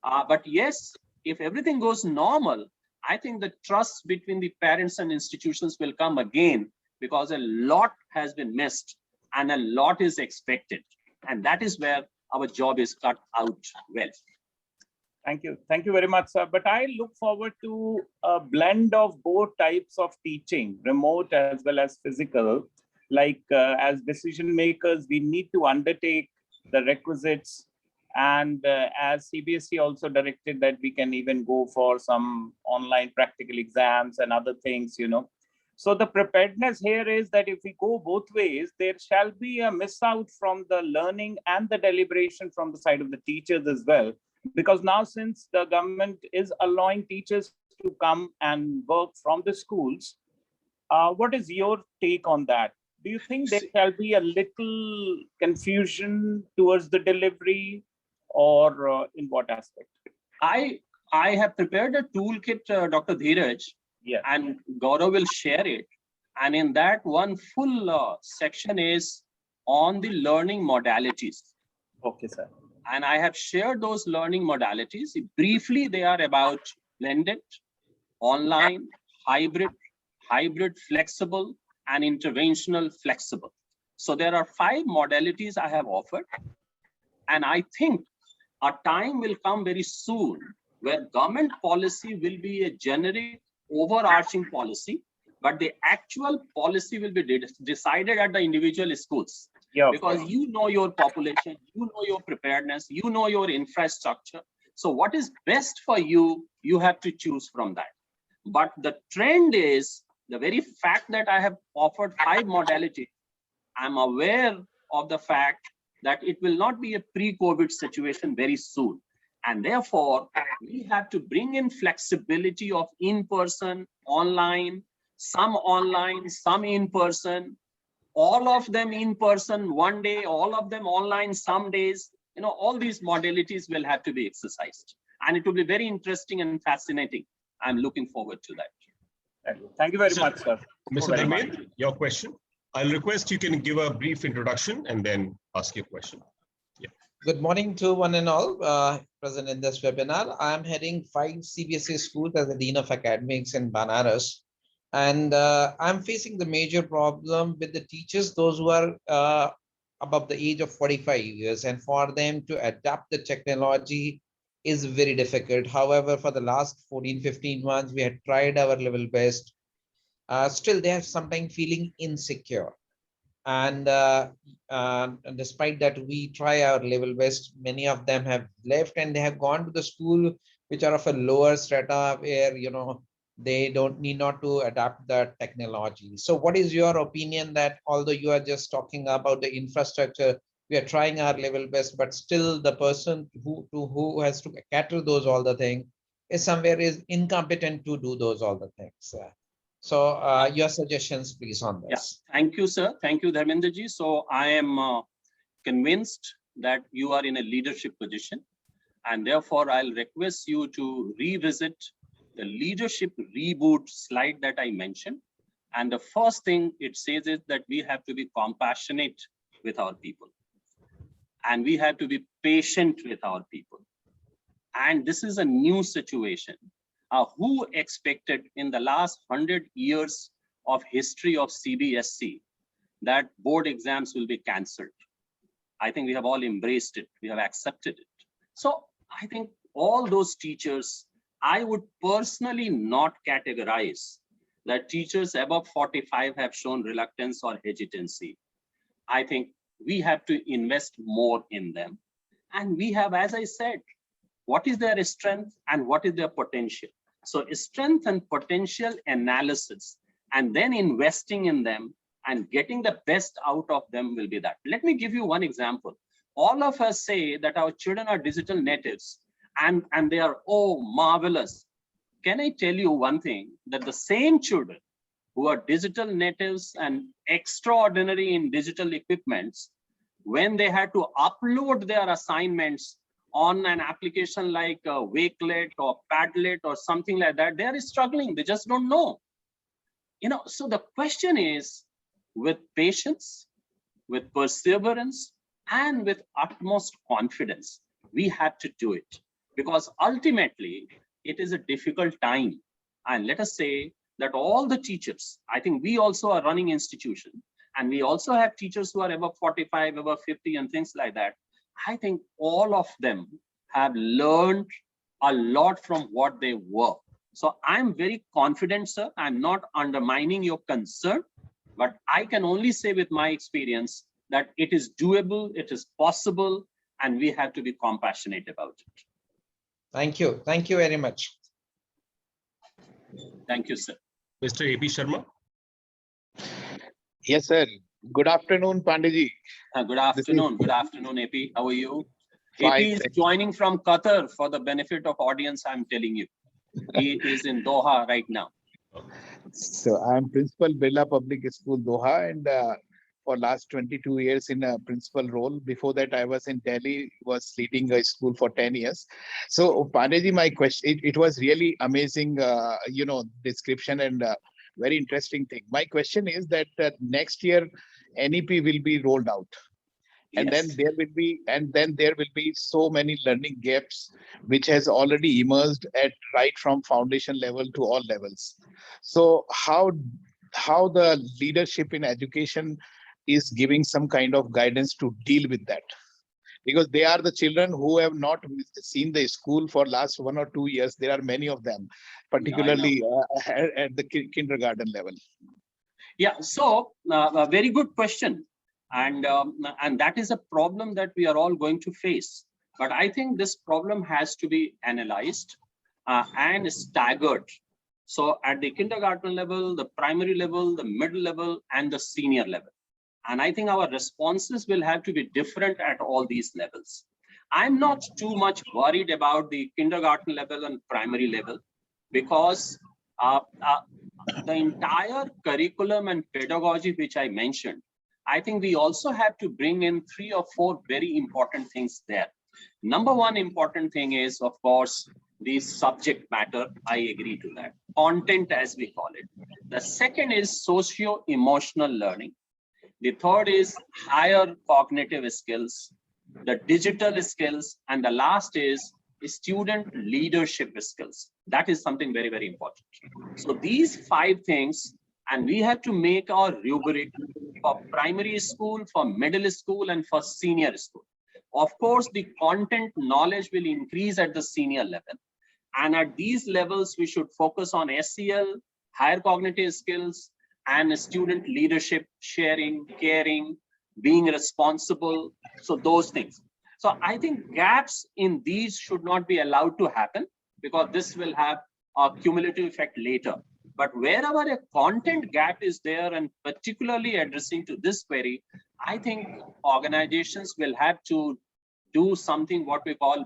But yes, if everything goes normal, I think the trust between the parents and institutions will come again, because a lot has been missed and a lot is expected. And that is where our job is cut out well.
Thank you. Thank you very much, sir. But I look forward to a blend of both types of teaching, remote as well as physical. Like as decision makers, we need to undertake the requisites. And as CBSE also directed that we can even go for some online practical exams and other things, you know. So the preparedness here is that if we go both ways, there shall be a miss out from the learning and the deliberation from the side of the teachers as well. Because now, since the government is allowing teachers to come and work from the schools, what is your take on that? Do you think there shall be a little confusion towards the delivery, or in what aspect?
I have prepared a toolkit, Dr. Dheeraj, and Gaurav will share it. And in that, one full section is on the learning modalities.
Okay, sir.
And I have shared those learning modalities. Briefly, they are about blended, online, hybrid, hybrid flexible, and interventional flexible. So there are 5 modalities I have offered. And I think a time will come very soon where government policy will be a generic overarching policy, but the actual policy will be decided at the individual schools.
Yeah,
because you know your population, you know your preparedness, you know your infrastructure. So what is best for you, you have to choose from that. But the trend is the very fact that I have offered 5 modalities. I'm aware of the fact that it will not be a pre-COVID situation very soon. And therefore, we have to bring in flexibility of in-person, online, some in-person, all of them in person one day, all of them online some days. You know, all these modalities will have to be exercised. And it will be very interesting and fascinating. I'm looking forward to that.
Thank you very much, sir.
Mr. Dharmendra, your question. I'll request you can give a brief introduction and then ask your question. Yeah.
Good morning to one and all present in this webinar. I'm heading 5 CBSE schools as the Dean of Academics in Banaras. And I'm facing the major problem with the teachers, those who are above the age of 45 years, and for them to adapt the technology is very difficult. However, for the last 14-15 months, we had tried our level best. Still, they have sometimes feeling insecure. And despite that, we try our level best. Many of them have left and they have gone to the school which are of a lower strata where, you know, they don't need not to adapt the technology. So what is your opinion that although you are just talking about the infrastructure, we are trying our level best, but still the person who has to cater those all the things is somewhere is incompetent to do those all the things. So your suggestions, please, on this.
Yeah, thank you, sir. Thank you, Dharmendra ji. So I am convinced that you are in a leadership position, and therefore I'll request you to revisit the leadership reboot slide that I mentioned. And the first thing it says is that we have to be compassionate with our people. And we have to be patient with our people. And this is a new situation. Who expected in the last 100 years of history of CBSE that board exams will be cancelled? I think we have all embraced it. We have accepted it. So I think all those teachers, I would personally not categorize that teachers above 45 have shown reluctance or hesitancy. I think we have to invest more in them. And we have, as I said, what is their strength and what is their potential? So strength and potential analysis, and then investing in them and getting the best out of them will be that. Let me give you one example. All of us say that our children are digital natives and they are, oh, marvelous. Can I tell you one thing, that the same children who are digital natives and extraordinary in digital equipments, when they had to upload their assignments on an application like Wakelet or Padlet or something like that, they are struggling. They just don't know. You know, so the question is, with patience, with perseverance, and with utmost confidence, we have to do it. Because ultimately, it is a difficult time. And let us say that all the teachers, I think we also are running institution, and we also have teachers who are above 45, above 50 and things like that. I think all of them have learned a lot from what they were. So I'm very confident, sir. I'm not undermining your concern, but I can only say with my experience that it is doable, it is possible, and we have to be compassionate about it.
Thank you. Thank you very much.
Thank you, sir.
Mr. AP Sharma.
Yes, sir. Good afternoon, Pandeyji.
Good afternoon. Good afternoon, AP. How are you?
Fine,
AP is joining from Qatar for the benefit of audience, I'm telling you. He is in Doha right now.
So I'm Principal Birla Public School, Doha, and for last 22 years in a principal role. Before that, I was in Delhi, was leading a school for 10 years. So Pandeyji, my question, it was really amazing, description and very interesting thing. My question is that next year, NEP will be rolled out. And then
Yes.
there will be so many learning gaps which has already emerged at right from foundation level to all levels. So how the leadership in education is giving some kind of guidance to deal with that, because they are the children who have not seen the school for last 1 or 2 years. There are many of them, particularly at the kindergarten level.
Yeah, so a very good question. And that is a problem that we are all going to face. But I think this problem has to be analyzed and staggered. So at the kindergarten level, the primary level, the middle level, and the senior level. And I think our responses will have to be different at all these levels. I'm not too much worried about the kindergarten level and primary level, because the entire curriculum and pedagogy which I mentioned, I think we also have to bring in 3 or 4 very important things there. Number one important thing is, of course, the subject matter. I agree to that. Content, as we call it. The second is socio-emotional learning. The third is higher cognitive skills, the digital skills, and the last is student leadership skills. That is something very, very important. So these 5 things, and we have to make our rubric for primary school, for middle school, and for senior school. Of course, the content knowledge will increase at the senior level. And at these levels, we should focus on SEL, higher cognitive skills, and student leadership, sharing, caring, being responsible. So those things. So I think gaps in these should not be allowed to happen, because this will have a cumulative effect later. But wherever a content gap is there, and particularly addressing to this query, I think organizations will have to do something what we call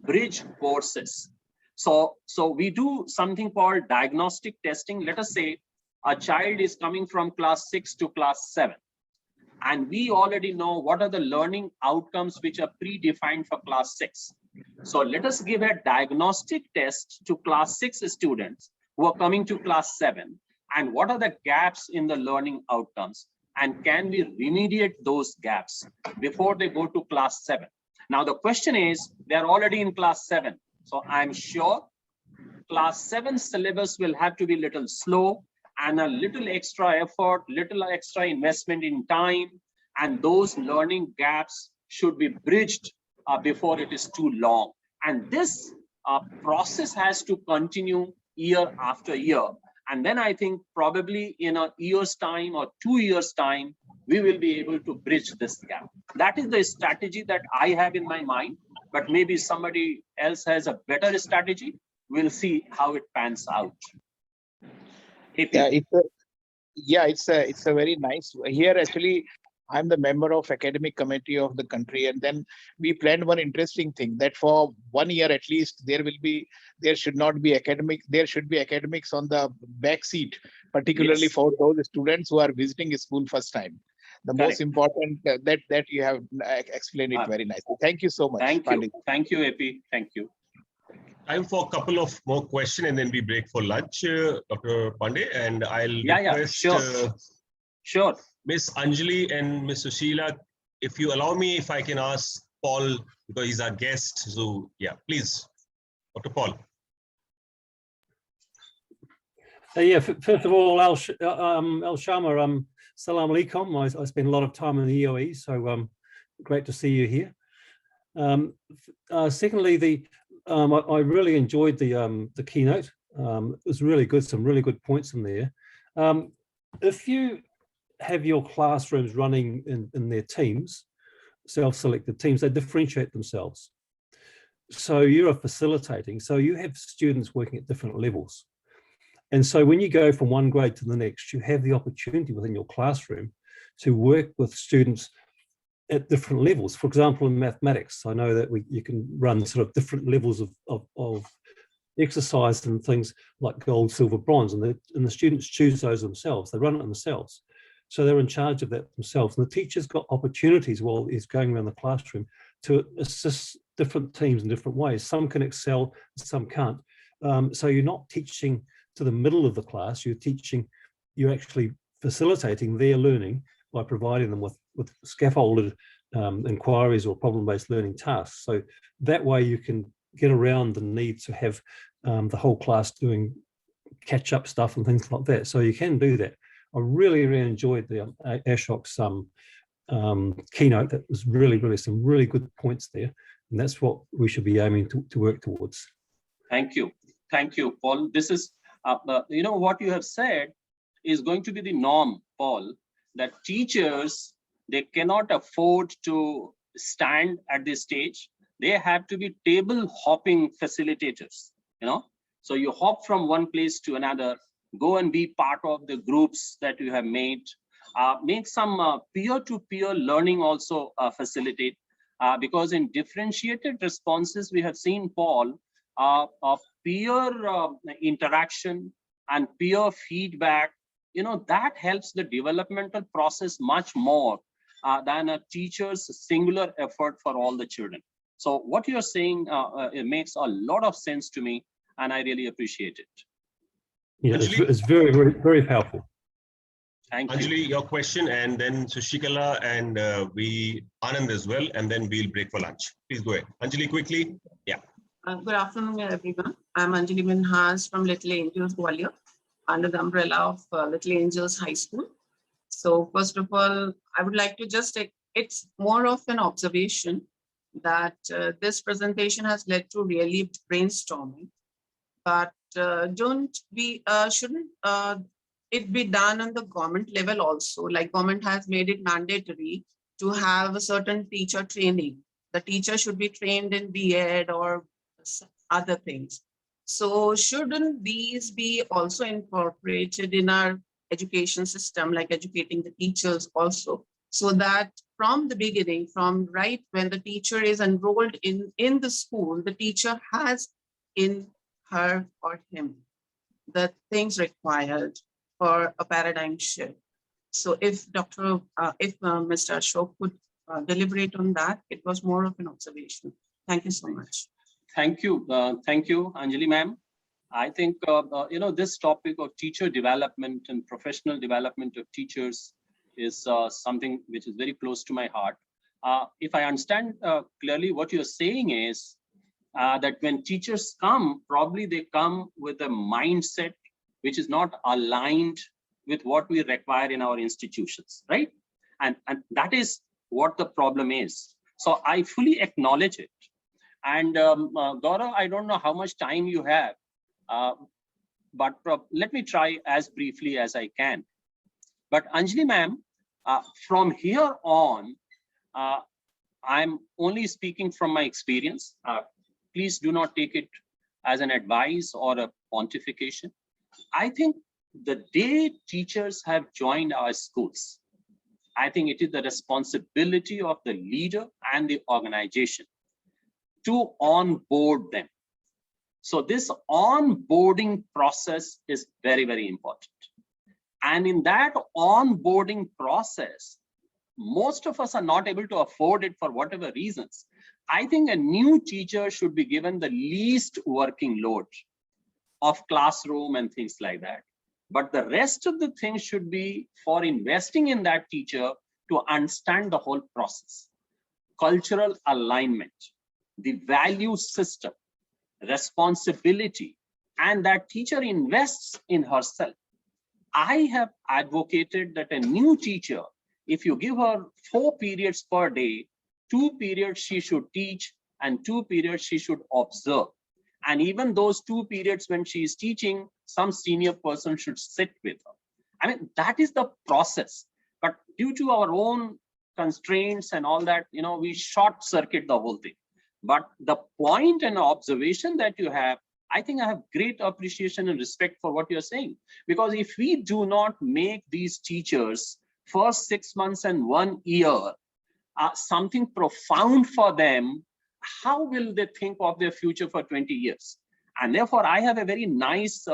bridge courses. So we do something called diagnostic testing. Let us say a child is coming from class 6 to class 7. And we already know what are the learning outcomes which are predefined for class 6. So let us give a diagnostic test to class 6 students who are coming to class 7. And what are the gaps in the learning outcomes? And can we remediate those gaps before they go to class 7? Now, the question is, they're already in class 7. So I'm sure class 7 syllabus will have to be a little slow, and a little extra effort, little extra investment in time, and those learning gaps should be bridged before it is too long. And this process has to continue year after year. And then I think probably in a year's time or 2 years' time, we will be able to bridge this gap. That is the strategy that I have in my mind, but maybe somebody else has a better strategy. We'll see how it pans out.
Yeah, it's a very nice. Here, actually, I'm the member of academic committee of the country, and then we planned one interesting thing, that for 1 year at least there should be academics on the back seat, particularly for those students who are visiting school first time. The most important that you have explained it very nicely. Thank you so much.
Thank you, AP. Thank you.
Time for a couple of more questions, and then we break for lunch, Dr. Pandey. And I'll request
sure.
Miss Anjali and Miss Sushila, if you allow me, if I can ask Paul, because he's our guest. So yeah, please, Dr. Paul.
First of all, Al Shama, salam alaikum. I spend a lot of time in the UAE, so great to see you here. Secondly, I really enjoyed the keynote. It was really good, some really good points in there. If you have your classrooms running in their teams, self-selected teams, they differentiate themselves. So you're facilitating, so you have students working at different levels. And so when you go from one grade to the next, you have the opportunity within your classroom to work with students at different levels. For example, in mathematics, I know that you can run sort of different levels of exercise and things like gold, silver, bronze, and the students choose those themselves. They run it themselves. So they're in charge of that themselves. And the teacher's got opportunities while he's going around the classroom to assist different teams in different ways. Some can excel, some can't. So you're not teaching to the middle of the class, you're actually facilitating their learning by providing them with scaffolded inquiries or problem-based learning tasks. So that way you can get around the need to have the whole class doing catch-up stuff and things like that. So you can do that. I really, really enjoyed the Ashok's keynote. That was really some really good points there. And that's what we should be aiming to work towards.
Thank you, Paul. This is, what you have said is going to be the norm, Paul, that teachers, they cannot afford to stand at this stage. They have to be table hopping facilitators, So you hop from one place to another, go and be part of the groups that you have made, make some peer-to-peer learning also facilitate, because in differentiated responses, we have seen, Paul, peer interaction and peer feedback, that helps the developmental process much more than a teacher's singular effort for all the children. So what you're saying, it makes a lot of sense to me, and I really appreciate it.
Yeah, it's very, very powerful.
Thank you.
Anjali, your question, and then Sushikala and Anand as well, and then we'll break for lunch. Please go ahead. Anjali, quickly. Yeah.
Good afternoon, everyone. I'm Anjali Minhas from Little Angels, Gwalior, under the umbrella of Little Angels High School. So first of all, I would like to just, it's more of an observation that this presentation has led to really brainstorming, but shouldn't it be done on the government level also? Like government has made it mandatory to have a certain teacher training. The teacher should be trained in B.Ed or other things. So shouldn't these be also incorporated in our education system, like educating the teachers also, so that from the beginning, from right when the teacher is enrolled in the school, the teacher has in her or him the things required for a paradigm shift. So if Mr. Ashok could deliberate on that, it was more of an observation. Thank you so much.
Thank you, Anjali ma'am. I think, this topic of teacher development and professional development of teachers is something which is very close to my heart. If I understand clearly, what you're saying is that when teachers come, probably they come with a mindset which is not aligned with what we require in our institutions, right? And that is what the problem is. So I fully acknowledge it. And Gaurav, I don't know how much time you have, but let me try as briefly as I can. But Anjali ma'am, from here on, I'm only speaking from my experience. Please do not take it as an advice or a pontification. I think the day teachers have joined our schools, I think it is the responsibility of the leader and the organization to onboard them. So this onboarding process is very, very important. And in that onboarding process, most of us are not able to afford it for whatever reasons. I think a new teacher should be given the least working load of classroom and things like that. But the rest of the things should be for investing in that teacher to understand the whole process. Cultural alignment, the value system, responsibility, and that teacher invests in herself. I have advocated that a new teacher, if you give her 4 periods per day, 2 periods she should teach and 2 periods she should observe. And even those 2 periods when she is teaching, some senior person should sit with her. I mean, that is the process. But due to our own constraints and all that, we short circuit the whole thing. But the point and observation that you have, I think I have great appreciation and respect for what you're saying. Because if we do not make these teachers first 6 months and 1 year something profound for them, how will they think of their future for 20 years? And therefore, I have a very nice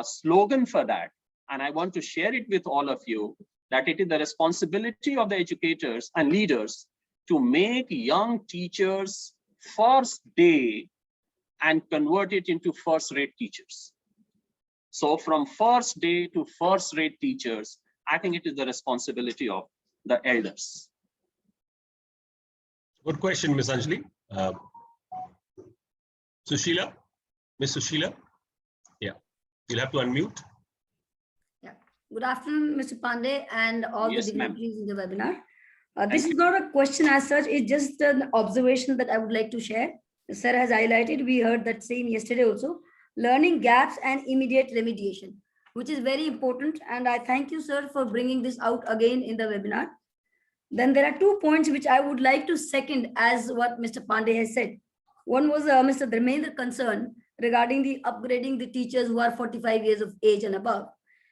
slogan for that. And I want to share it with all of you, that it is the responsibility of the educators and leaders to make young teachers first day and convert it into first rate teachers. So from first day to first rate teachers, I think it is the responsibility of the elders.
Good question, Ms. Anjali. Sushila, Ms. Sushila. Yeah, you'll have to unmute.
Yeah. Good afternoon, Mr. Pandey, and all
Yes,
the
ma'am.
dignitaries in the webinar. This
Thank
is not a question as such, it's just an observation that I would like to share. The sir has highlighted, we heard that same yesterday also, learning gaps and immediate remediation, which is very important. And I thank you, sir, for bringing this out again in the webinar. Then there are 2 points which I would like to second as what Mr. Pandey has said. One was Mr. Dharmendra's concern regarding the upgrading the teachers who are 45 years of age and above.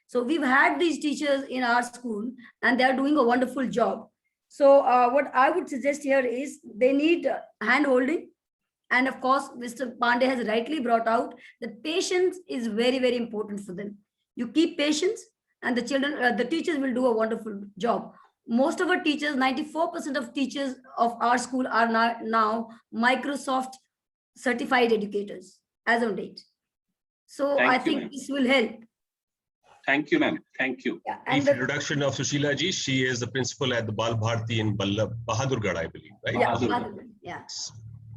So we've had these teachers in our school and they are doing a wonderful job. So what I would suggest here is they need hand holding. And of course, Mr. Pandey has rightly brought out that patience is very, very important for them. You keep patience and the children, the teachers will do a wonderful job. Most of our teachers, 94% of teachers of our school are now Microsoft certified educators as on date. So
Thank
I
you,
think
ma'am.
this will help.
Thank you, ma'am. Thank you.
Yeah, and
Brief introduction of Sushila ji. She is the principal at the Bal Bharti in Bahadurgarh, I believe, right?
yeah,
Bahadurgarh.
yeah.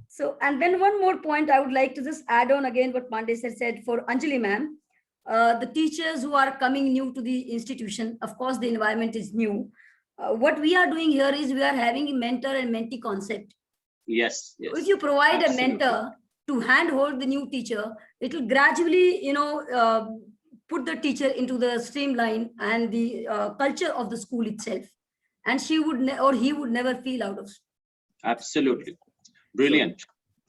So, and then one more point I would like to just add on again what Pandey sir said for Anjali ma'am. The teachers who are coming new to the institution, of course, the environment is new. What we are doing here is we are having a mentor and mentee concept.
Yes, yes.
If you provide
Absolutely.
a mentor to handhold the new teacher, it will gradually, put the teacher into the streamline and the culture of the school itself. And she would or he would never feel out of.
Absolutely. Brilliant.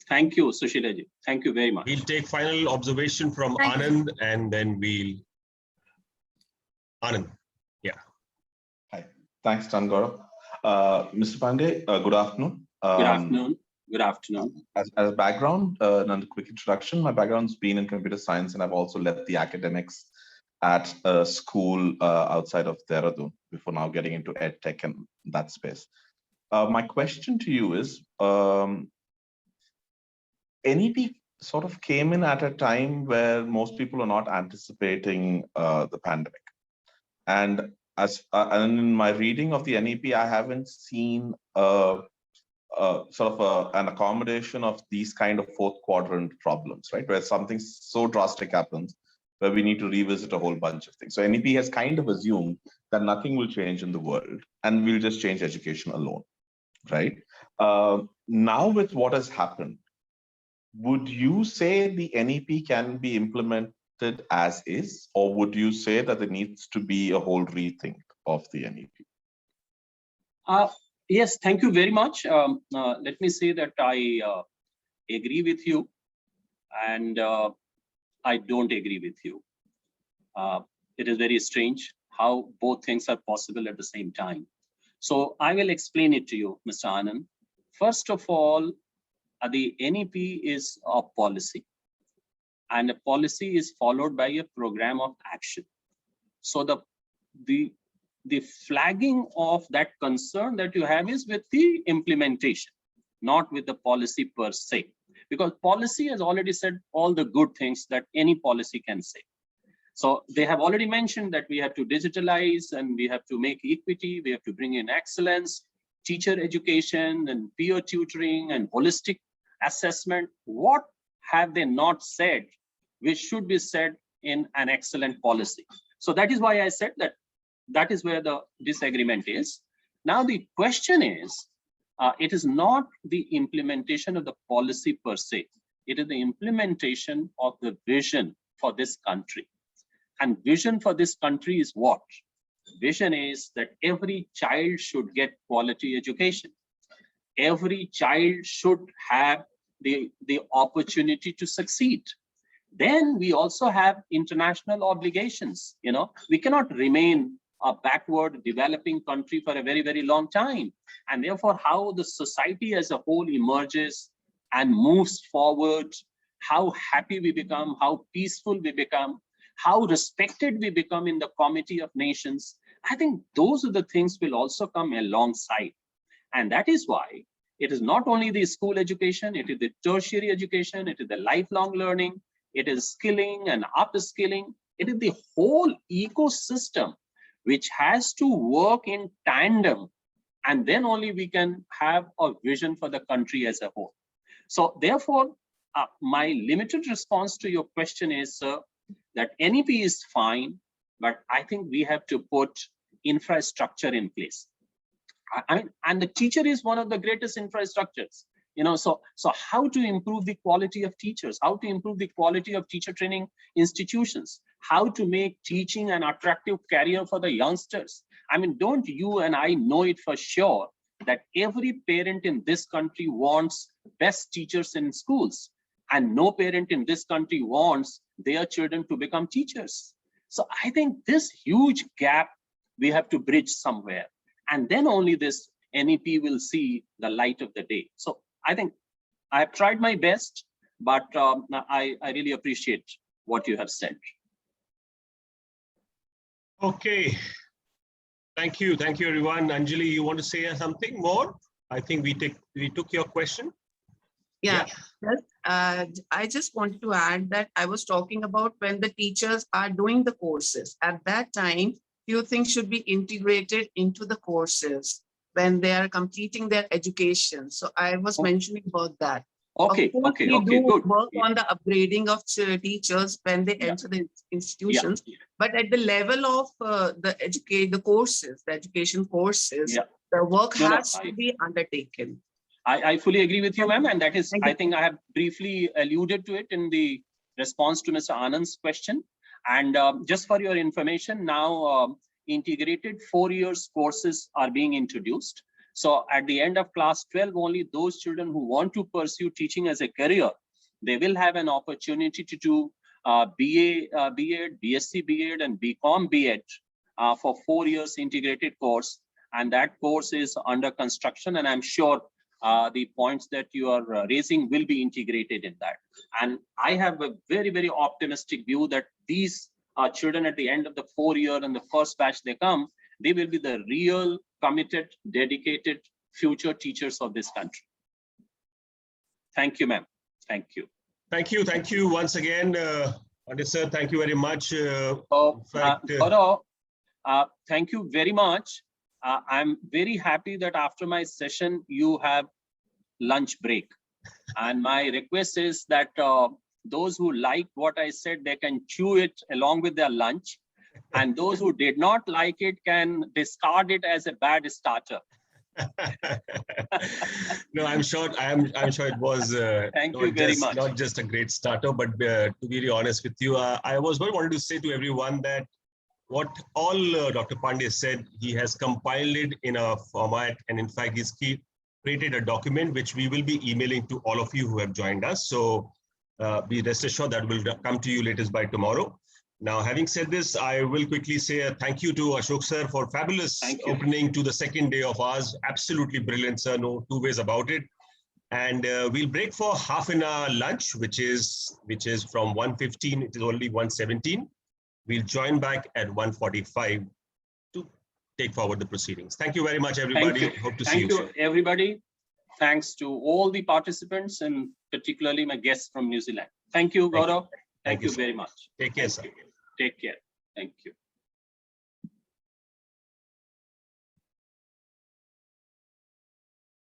Thank you, Sushila ji. Thank you very much.
We'll take final observation from
Thank you.
Anand and then we'll. Anand. Yeah.
Hi. Thanks, Gaurav. Mr. Pandey, good afternoon.
Good afternoon. Good afternoon.
As a background, and a quick introduction, my background's been in computer science, and I've also led the academics at a school outside of Dehradun before now getting into EdTech and that space. My question to you is, NEP sort of came in at a time where most people are not anticipating the pandemic. And in my reading of the NEP, I haven't seen sort of an accommodation of these kind of fourth quadrant problems, right? Where something so drastic happens, where we need to revisit a whole bunch of things. So NEP has kind of assumed that nothing will change in the world and we'll just change education alone, right? Now with what has happened, would you say the NEP can be implemented as is, or would you say that there needs to be a whole rethink of the NEP?
Yes, thank you very much. Let me say that I agree with you and I don't agree with you. It is very strange how both things are possible at the same time. So I will explain it to you, Mr. Anand. First of all, the NEP is a policy, and a policy is followed by a program of action. So the flagging of that concern that you have is with the implementation, not with the policy per se, because policy has already said all the good things that any policy can say. So they have already mentioned that we have to digitalize and we have to make equity, we have to bring in excellence, teacher education and peer tutoring and holistic assessment. What have they not said which should be said in an excellent policy? So that is why I said that that is where the disagreement is. Now the question is, it is not the implementation of the policy per se. It is the implementation of the vision for this country. And vision for this country is what? Vision is that every child should get quality education. Every child should have the opportunity to succeed. Then we also have international obligations. We cannot remain a backward developing country for a very, very long time. And therefore, how the society as a whole emerges and moves forward, how happy we become, how peaceful we become, how respected we become in the Committee of Nations, I think those are the things will also come alongside. And that is why it is not only the school education, it is the tertiary education, it is the lifelong learning, it is skilling and upskilling, it is the whole ecosystem which has to work in tandem, and then only we can have a vision for the country as a whole. So therefore, my limited response to your question is, sir, that NEP is fine, but I think we have to put infrastructure in place. I mean, and the teacher is one of the greatest infrastructures. So how to improve the quality of teachers, how to improve the quality of teacher training institutions, how to make teaching an attractive career for the youngsters. I mean, don't you and I know it for sure that every parent in this country wants best teachers in schools, and no parent in this country wants their children to become teachers. So I think this huge gap we have to bridge somewhere, and then only this NEP will see the light of the day. So I think I have tried my best, but I really appreciate what you have said.
Okay. Thank you everyone. Anjali, you want to say something more? I think we took your question.
Yeah. I just wanted to add that I was talking about when the teachers are doing the courses. At that time, few things should be integrated into the courses when they are completing their education. So I was mentioning about that.
Okay,
of course,
okay,
we
okay,
do
good.
work on the upgrading of teachers when they enter the institutions, but at the level of the education courses, the work has to be undertaken.
I fully agree with you, ma'am, and that is, I think I have briefly alluded to it in the response to Mr. Anand's question. And just for your information, now integrated 4 years courses are being introduced. So at the end of class 12, only those children who want to pursue teaching as a career, they will have an opportunity to do BA, B.Ed, BSc B.Ed, and BCom B.Ed for 4 years integrated course. And that course is under construction, and I'm sure the points that you are raising will be integrated in that. And I have a very, very optimistic view that these children at the end of the 4 year and the first batch they come, they will be the real committed, dedicated future teachers of this country. Thank you, ma'am. Thank you.
Thank you once again, Pandit sir. Thank you very much.
Gaurav, thank you very much. I'm very happy that after my session, you have lunch break. And my request is that those who like what I said, they can chew it along with their lunch. And those who did not like it can discard it as a bad starter.
No, I'm sure it was
Thank you very much.
Not just a great starter, but to be really honest with you, I was wanted to say to everyone that what all Dr. Pandey said, he has compiled it in a format, and in fact, he's created a document which we will be emailing to all of you who have joined us. So be rest assured that will come to you latest by tomorrow. Now, having said this, I will quickly say a thank you to Ashok sir for fabulous opening to the second day of ours. Absolutely brilliant, sir. No two ways about it. And we'll break for half an hour lunch, which is from 1:15. It is only 1:17. We'll join back at 1:45 to take forward the proceedings. Thank you very much, everybody. Hope to see you soon.
Thank you, everybody. Thanks to all the participants, and particularly my guests from New Zealand. Thank you, Gaurav. Thank you very much.
Take care, sir.
Take care. Thank you.